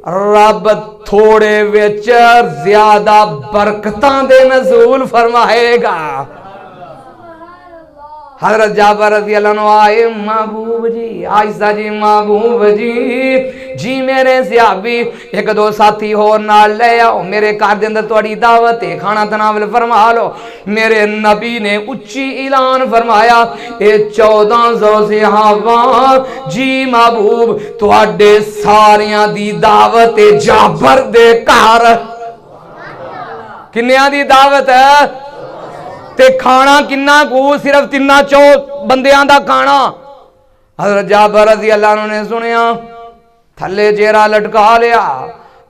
Speaker 1: रब थोड़े विच ज्यादा बरकतां दे नज़ूल फरमाएगा। हजरत जाबर रज़ी अल्लाह अन्हु आए महबूब जी आयशा जी महबूब जी मेरे सहाबी एक दो साथी होर नाल ले आओ, मेरे घर दे अंदर तुहाडी दावत है, खाना तनावल फरमा लो। मेरे नबी ने उच्ची ऐलान फरमाया ए 1400 सहाबा जी महबूब तुहाडे सारियां दी दावत है जाबर दे घर। किन्नियां दी दावत है ते खाना किन्ना को सिर्फ 3-4 बंदियां दा खाना। हज़रत जाबर रज़ी अल्लाह अन्हु ने सुनिया थले चेहरा लटका लिया।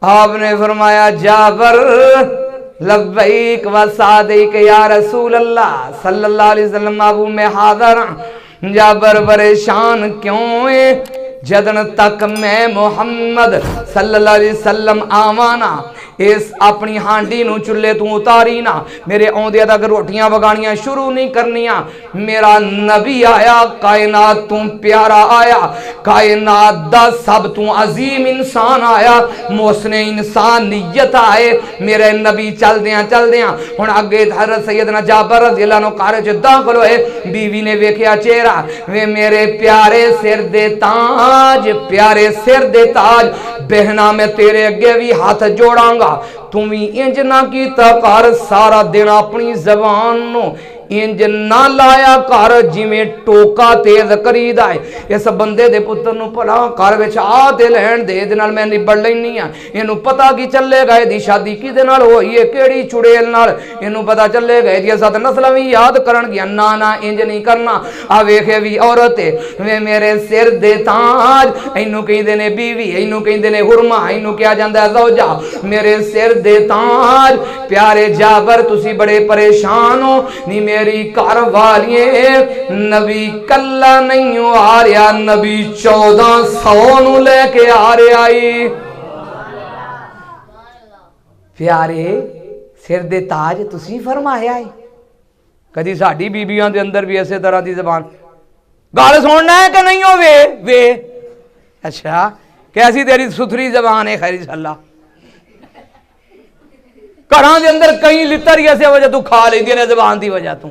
Speaker 1: आपने फरमाया जाबर लब्बैक व सादिक या रसूल अल्लाह सल्लल्लाहु अलैहि वसल्लम महबूब में हाज़िर। जाबर परेशान क्यों है? जदन तक मैं मोहम्मद सल्लल्लाहु अलैहि वसल्लम आवाना इस अपनी हांडी नू चुल्ले तू उतारी ना, मेरे आउंदे तक रोटियां पकानियां शुरू नहीं करनिया। मेरा नबी आया कायनात तू प्यारा आया, कायनात दा सब तू अजीम इंसान आया, मोहसने इंसानियत आए मेरे नबी। चलदियां हुण अगे हज़रत सैयदना जाबर रज़ी अल्लाह अन्हु घर च दाखिल होए। बीवी ने वेख्या चेहरा वे मेरे प्यारे सिर दे ताज प्यारे सिर दे ताज बहना मैं तेरे अगे भी हाथ जोड़ांगा, तू भी इंज ना कीता कर सारा दिन अपनी जबान नो इंज ना लाया कर जिमें टोका तेज करीदा है। इस बंदे दे पुत्र नू भला घर विच आ ते लैण दे, इहदे नाल मैं निबड़ लैनी आ। इहनू पता की चलेगा इहदी शादी किहदे नाल होई है किहड़ी चुड़ैल नाल, इहनू पता चलेगा इहदी 7 नस्लां भी याद करनगियां। ना इंज नहीं करना। आ वेखे भी औरत है वे मेरे सिर दे ताज, इहनू कहिंदे ने बीवी, इहनू कहिंदे ने हुरमा, इहनू कहा जांदा है ज़ौजा। मेरे सिर दे ताज प्यारे जाबर तुसी बड़े परेशान हो नी मेरी घर वालिए नबी कल्ला नहीं आ रहा, नबी 1400 नू लेके आ रहा है। प्यारे सिर दे ताज तुसी फरमाया है। कदी साडी बीबियां दे अंदर भी इसे तरह की जबान गल सुनना है कि नहीं हो वे अच्छा कैसी तेरी सुथरी जबान है खैरी सल्ला। घरां दे अंदर कई लित्तर इस वजह तू खा लेंदी ने जबान की वजह तू,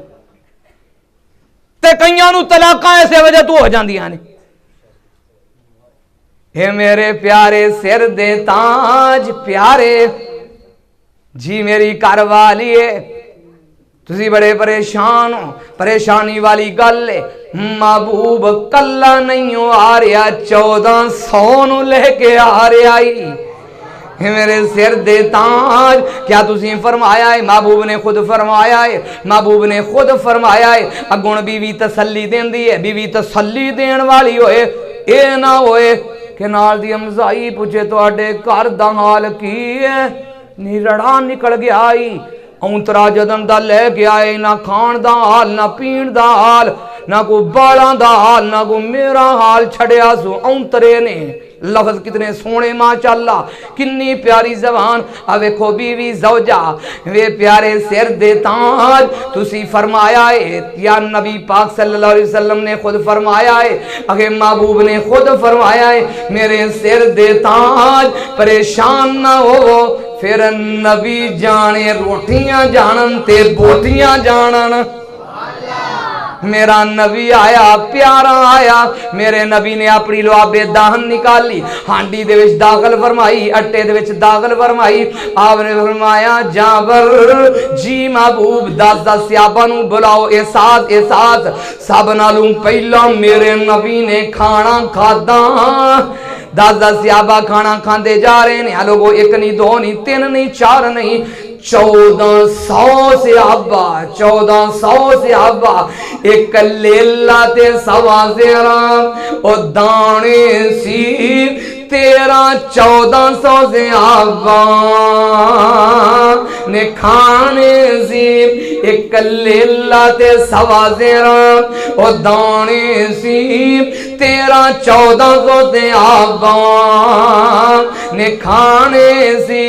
Speaker 1: ते कईयां नू तलाकां इस वजह तू हो जांदियां ने। हे मेरे प्यारे सिर दे ताज प्यारे जी मेरी घर वाली है तुसी बड़े परेशान हो। परेशानी वाली गल है महबूब कल्ला नहीं हो आ रहा, 1400 नू लेके आ रहा है। मेरे सिर दे ताज क्या तुसी फरमाया है? महबूब ने खुद फरमाया है, महबूब ने खुद फरमाया है। अगुण बीवी तसल्ली देंदी है, बीवी तसल्ली देन वाली होए, ए ना होए कि नाल दी अमजाई पूछे तुहाडे घर दा हाल की है, निरड़ा निकल गया आई औंतरा जदन दा ले गया है, ना खाण दा हाल ना पीण दा हाल ना को बालों का हाल ना को मेरा हाल छड़िया सो औंतरे ने लफ्ज कितने सोने माशाअल्लाह किन्नी प्यारी जबान आ वेखो बीवी ज़ौजा वे प्यारे सिर दे ताज तुसी फरमाया है या नबी पाक सल्लल्लाहु अलैहि वसल्लम ने खुद फरमाया है अगे महबूब ने खुद फरमाया है मेरे सिर दे ताज परेशान ना हो फिर नबी जाने रोटियां जानन ते बोटियां जानन मेरा नबी आया प्यारा आया मेरे नबी ने अपनी लुआबे दाहन निकाली हांडी दे विच दाखल फरमाई अट्टे दे विच दाखल फरमाई आपने फरमाया जाबर जी महबूब 10 सहाबा नू बुलाओ ए साथ सब नालों पहला मेरे नबी ने खाना खादा 10 सहाबा खाना खाते जा रहे हैं लोगों एक नहीं दो नहीं तीन नहीं चार नहीं 1400 सहाबा एक लेला ते सवा ज़ेरा ओ दाने सी 1300-1400 सहाबा ने खाने सी एक लेला ते सवा ज़ेरा ओ दाने सी 1300-1400 सहाबा ने खाने सी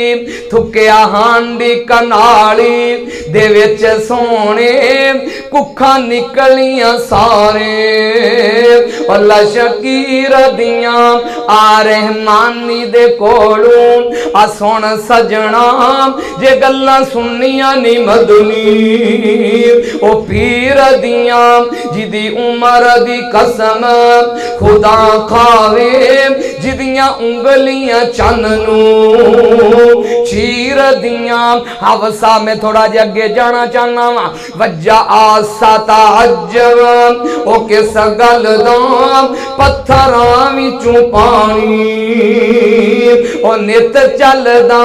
Speaker 1: थुकिया हांडी कनाली दे विच सोने कुखा निकलियां सारे अल्लाह शकीर दियां आ रहमानी दे कोलों आ सुन सजना जे गल्लां सुनियां नी मदनी ओ पीर दियां जिदी उमर दी कसम खुदा खावे जिदियां उंगलियां चन्नू चीर दियां हवसा में थोड़ा जिहा अगे जाना चाहना वा वज्जा आसा ताजब ओ किस गल दा पत्थरां विचों पानी ओ नित चलदा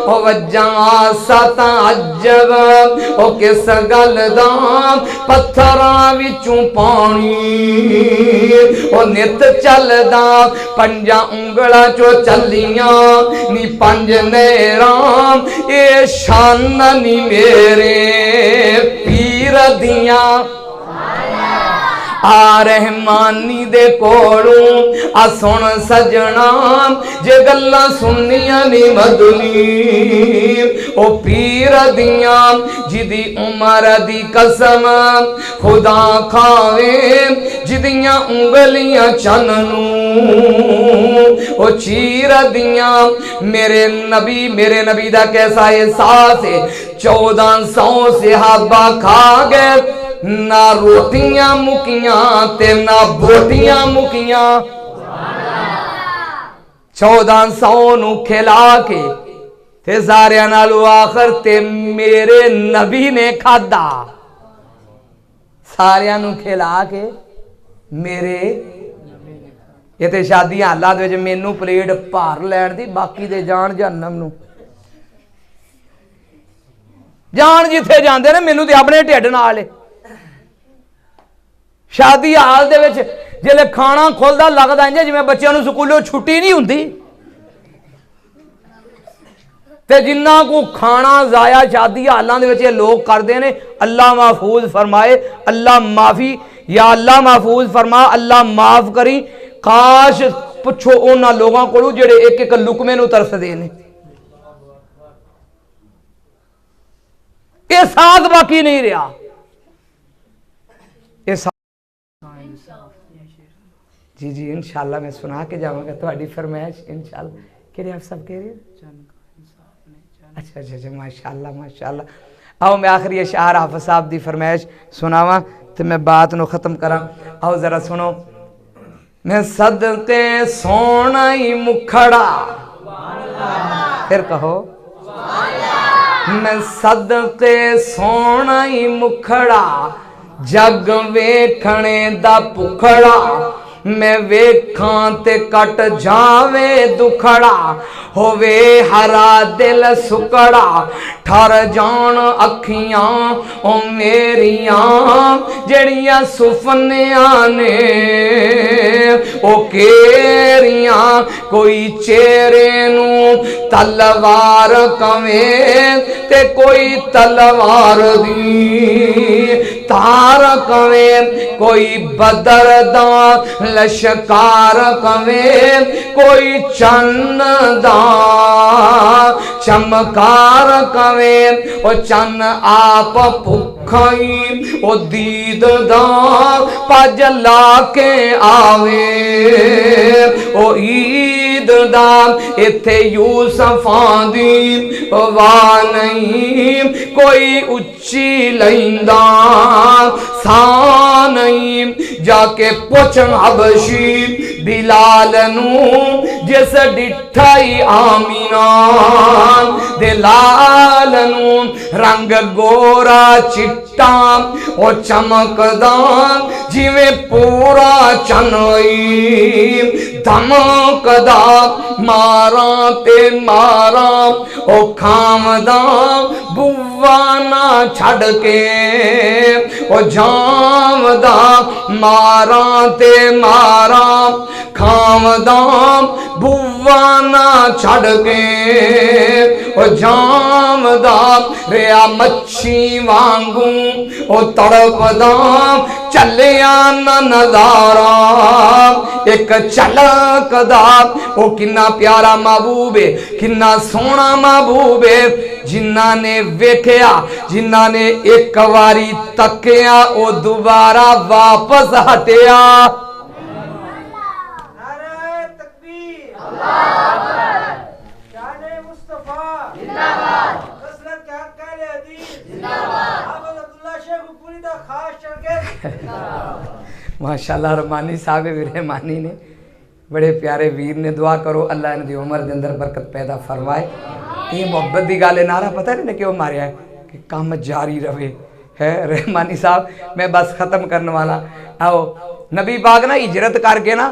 Speaker 1: ओ वज्जा आसा ताजब ओ किस गल दा पत्थरां विचों पानी ओ नित चलदा पंजा उंगलां चो चलियां नी पंज नेराम ए शान नी मेरे पीर दियां आ रहमानी दे कोलों आ सुन सजना जे गल्लां सुनियां नी मदनी ओ पीर दियां जिदी उमर दी कसम खुदा खावे जिदियां उंगलियां चन्नू ओ चीर दियां मेरे नबी दा कैसा एहसास है 1400 सहाबा खा गए ना रोटियां मुकियां ते ना बोटियां मुकियां 1400 नू खिला के ते सारियां नालों आखिर ते मेरे नबी ने खादा सारियां नू खिला के मेरे ये ते शादी हालात विच मैनू प्लेट भार लैण दी बाकी दे जान जहन्नम नू जान जिथे जांदे ने मैनू ते अपने ढिड नाल शादी हाल दे विच जिले खाना खुलदा लगदा इंज जिवें बच्चों नू स्कूलों छुट्टी नहीं हुंदी ते जिन्ना को खाना जाया शादी हालां दे विच लोग करदे ने अल्लाह महफूज फरमाए अल्लाह माफी या अल्लाह महफूज फरमा अल्लाह माफ करी काश पुछो उन्हां लोगों कोलों जिहड़े एक एक लुकमे नू तरसदे ने ये साथ बाकी नहीं रहा जी जी इंशाल्लाह मैं सुना के जाऊंगा थोड़ी फरमाइश इंशाल्लाह कि आप सब कह रहे हैं अच्छा अच्छा अच्छा माशाल्लाह माशाल्लाह आओ मैं आखिरी अशार हाफिज़ साहब दी फरमाइश सुनावा तो मैं बात नु खत्म करा आओ जरा सुनो मैं सदके सोना ही मुखड़ा फिर कहो मैं सदके सोना ही मुखड़ा जग वेखने दा भुखड़ा मैं वेखां ते कट जावे दुखड़ा होवे हरा दिल सुकड़ा ठर जान अखियां ओ मेरियां जड़ियां सुफनियां ने ओ केरियां कोई चेहरे नू तलवार कवे ते कोई तलवार दी तार कवे, कोई बदर दा लश्कार कवे, कोई चन्न दा चमकार कवे। ओ चन्न आप भुखाई ओ दीद दा पज ला के आवे, ओ ईद दा इथे यूसफां दी वाह नहीं, कोई उच्ची लैंदा सा नहीं। जाके पुछ हबशी बिलाल नू, जिस डिठाई आमीना दे लाल नू, रंग गोरा चिट्टा ओ चमकदा जिवें पूरा चनई, धमकदा मारा ते मारा ओ खामदा बुआ ना छड़ के, ओ जामदा मारा ते मारा खामदा बुआ ना छड़ के, ओ जामदा रिया मच्छी वांगू ओ तड़पदा चलिया न नजारा एक झलकदा। ओ किन्ना प्यारा महबूब है, किन्ना सोहना महबूब है, जिन्ना ने वेख्या, जिन्ना ने एक बारी तकिया ओ दोबारा वापस हटिया। माशाअल्लाह रहमानी साहब रहमानी ने बड़े प्यारे वीर ने, दुआ करो अल्लाह इनकी उम्र के अंदर बरकत पैदा फरमाए। ये मोहब्बत की गल नारा पता नहीं क्यों मारिया है कि काम जारी रहे है। रहमानी साहब मैं बस खत्म करने वाला। आओ नबी पाक ना हिजरत करके ना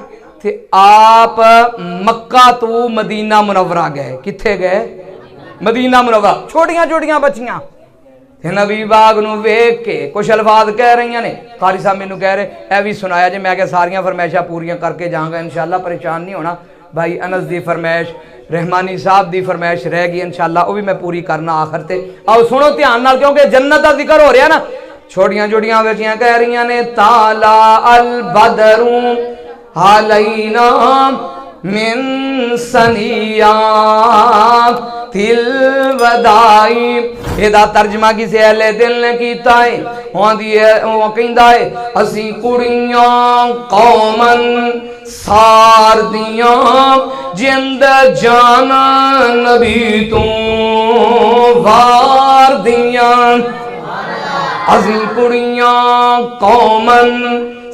Speaker 1: थे आप मक्का तो मदीना मुनव्वरा गए। किथे गए? Medina Munawwara. छोटियां छोटियां बच्चियां नबी बाग नूं वेख के कुछ अल्फाज कह रही ने। कारी साहब मैनू कह रहे ए भी सुनाया जे, मैं क्या सारियां फरमैशा पूरियां करके जाऊंगा इंशाअल्लाह, परेशान नहीं होना। भाई अनस की फरमैश, रहमानी साहब की फरमैश रह गई इंशाअल्लाह, वो भी मैं पूरी करना आखिर ते। आओ सुनो ध्यान नाल, क्योंकि जन्नत का जिक्र हो रहा ना। छोटियां छोटियां बच्चियां कह रही ने ताला अल बदरू अलैना मिन सनिया तिल वदाई। एदा तर्जमा किसी अहले दिल ने किया है। वो कहता है असी कुड़ियां कौमन सार दियां जिंद जाना नबी तू वार दियां। असी कुड़ियां कौमन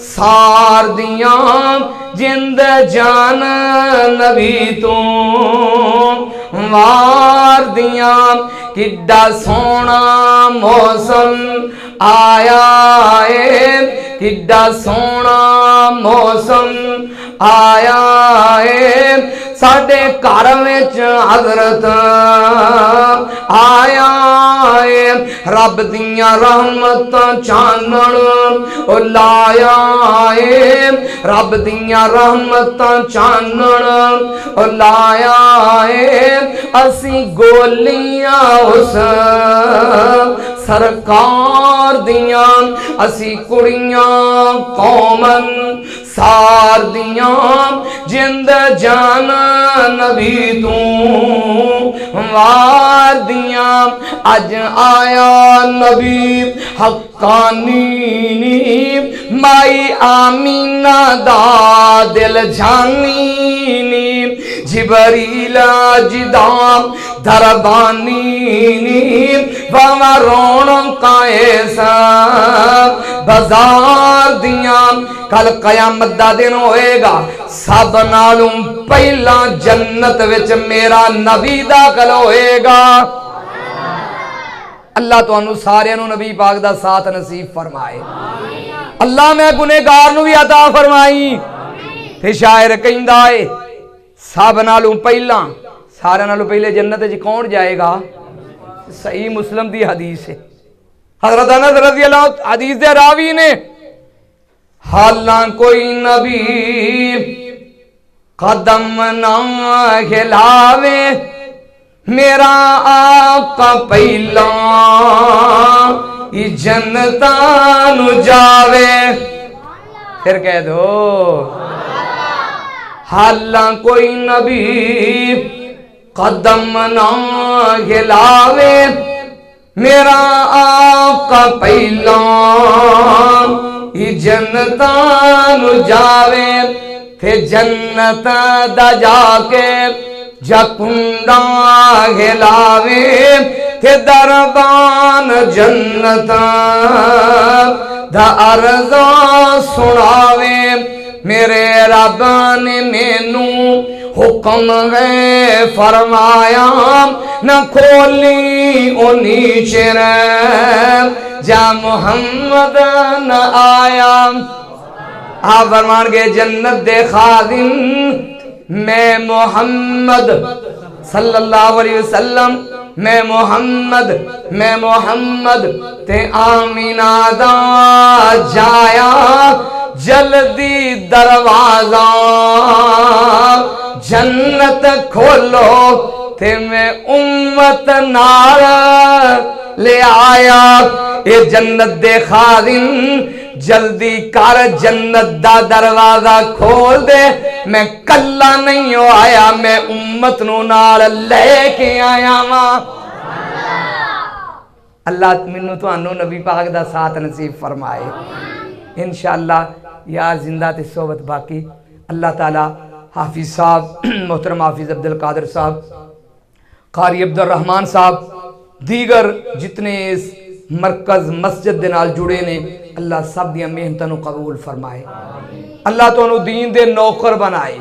Speaker 1: सार दियां जिंद जान नबी तू वार दियां। किड्डा सोना मौसम आया है, किड्डा सोना मौसम आया है, साडे घर विच हजरत आया है। रब दियां रहमतां चानण ओ लाया है, रब दियां रहमतां चानण ओ लाया है। असी गोलियां उस सरकार दियां, असी कुड़ियां कौमन सार दियां जिंद जान नबी तू वार दियां। अज आया नबी हक्कानी माई आमीना दा दिल जानी नी। जिबरीला जिदाम दरबानी बावा रौनका ऐसा बाजार दियां। कल कयामत दा दिन होएगा, सब नालों पहला जन्नत विच मेरा नबी दाखल होएगा। अल्लाह तुहानू सारियां नू नबी पाक दा साथ नसीब फरमाए। अल्लाह मैं गुनेगार नू भी अता फरमाई। ते शायर कहंदा है सब नालों पहला, सारे नालों पहले जन्नत च कौन जाएगा? सही मुस्लिम दी हदीस है। हजरत अनस रज़ी अल्लाह हदीस दे रावी ने हालां कोई नबी कदम ना हिलावे, मेरा आका पहला जन्नतां नू जावे। फिर कह दो हालां कोई नबी कदम ना हिलावे, मेरा आका पहला जन्नतां नू जावे। थे जन्नत दा जाके जकुंडा हिलावे, थे दरबान जन्नत दा अर्ज़ा सुनावे। मेरे रब ने मैनू हुक्म है फरमाया, न खोली ओ नीचे जा मुहम्मद न आया। आप फरमान के जन्नत दे खादिम मैं मोहम्मद सल्लल्लाहु अलैहि वसल्लम, मैं मोहम्मद ते आमीना दा जाया जल्दी दरवाजा जन्नत खोलो ते मैं उम्मत नाल ले आया। ये जन्नत दे खादिम जल्दी कर जन्नत दा दरवाजा खोल दे, मैं कल्ला नहीं हो आया, मैं उम्मत नू नाल लेके आया वा। अल्लाह मैनू तुहानू नबी पाक दा साथ नसीब फरमाए इंशाअल्लाह। यार जिंदा ते सोबत बाकी। अल्लाह ताला हाफिज साहब मोहतरम हाफिज अब्दुल कादिर साहब, कारी अब्दुल रहमान साहब, दीगर जितने इस मरकज मस्जिद दे नाल जुड़े ने, अल्लाह सब दियां मेहनतां नू कबूल फरमाए। अल्लाह तुहानू दीन दे नौकर बनाए,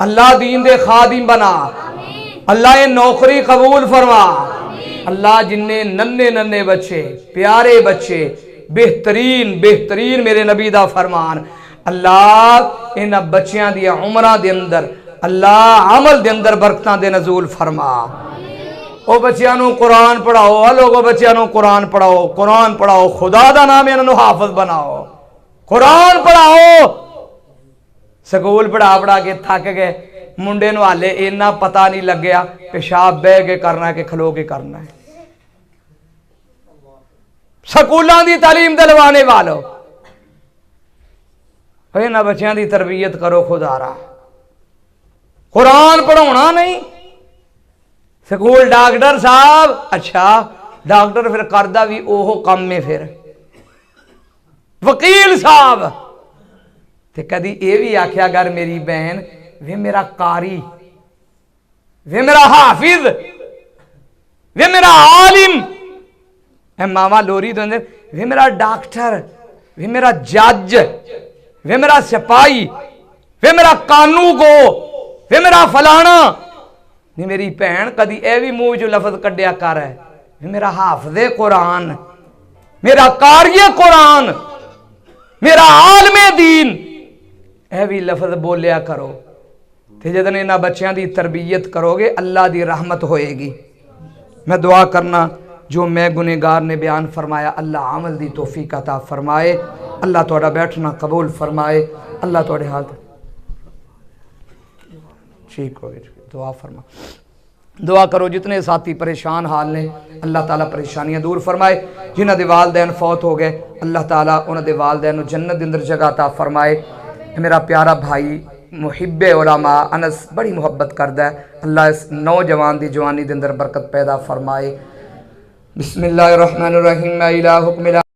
Speaker 1: अल्लाह दीन दे खादिम बना, अल्लाह ये नौकरी कबूल फरमा। अल्लाह जिन्ने नन्हे नन्हे बच्चे प्यारे बच्चे बेहतरीन मेरे नबी दा फरमान, अल्लाह इन्हां बच्चियां दी उमरां दे अंदर अल्लाह अमल दे अंदर बरकतां दे नज़ूल फरमा। ओ बच्चियां नू कुरान पढ़ाओ, लोगो बच्चियां नू कुरान पढ़ाओ, खुदा दा नाम इन्हां नू हाफिज बनाओ, कुरान पढ़ाओ। स्कूल पढ़ा के थक गए, मुंडे नू हाले इन्ना पता नहीं लग्या पेशाब बह के करना है कि खलो के करना है। स्कूलों की तालीम दिलवाने वालों, इन्हां बच्चों की तरबियत करो खुदारा, कुरान पढ़ाना नहीं। स्कूल डॉक्टर साहब, अच्छा डॉक्टर फिर करदा भी ओहो काम में, फिर वकील साहब ते कदी ये भी आख्या कर मेरी बहन वे मेरा कारी, वे मेरा हाफिज, वे मेरा आलिम। मामा लोरी तो वे मेरा डॉक्टर, वे मेरा जज, वे मेरा सिपाही, वे मेरा कानूगो, वे मेरा फलाना। नहीं मेरी भैन कदी ए भी मूँह चो लफज कढ़िया कर है, वे मेरा हाफिज़े कुरान, मेरा कारिये कुरान, मेरा आलमे दीन, ए भी लफज बोलिया करो। तो जदन इन्हां बच्चों की तरबियत करोगे अल्लाह की रहमत होएगी। मैं दुआ करना जो मैं गुनहगार ने बयान फरमाया, अल्लाह अमल दी तौफीक अता फरमाए, अल्लाह तुहाडा बैठना कबूल फरमाए, अल्लाह तुहाडे हाल ठीक हो गए। दुआ फरमा, दुआ करो जितने साथी परेशान हाल ने अल्लाह ताला परेशानियां दूर फरमाए। जिन्हां दे वालदैन फौत हो गए अल्लाह ताला उन्हां दे वालदैन नूं जन्नत दे अंदर जगह अता फरमाए। मेरा प्यारा भाई मुहिब्बे उलमा अनस बड़ी मुहब्बत करदा है, अल्लाह इस नौजवान दी जवानी दे अंदर बरकत पैदा फरमाए। बिस्मिल्लाहिर्रहमानिर्रहीम।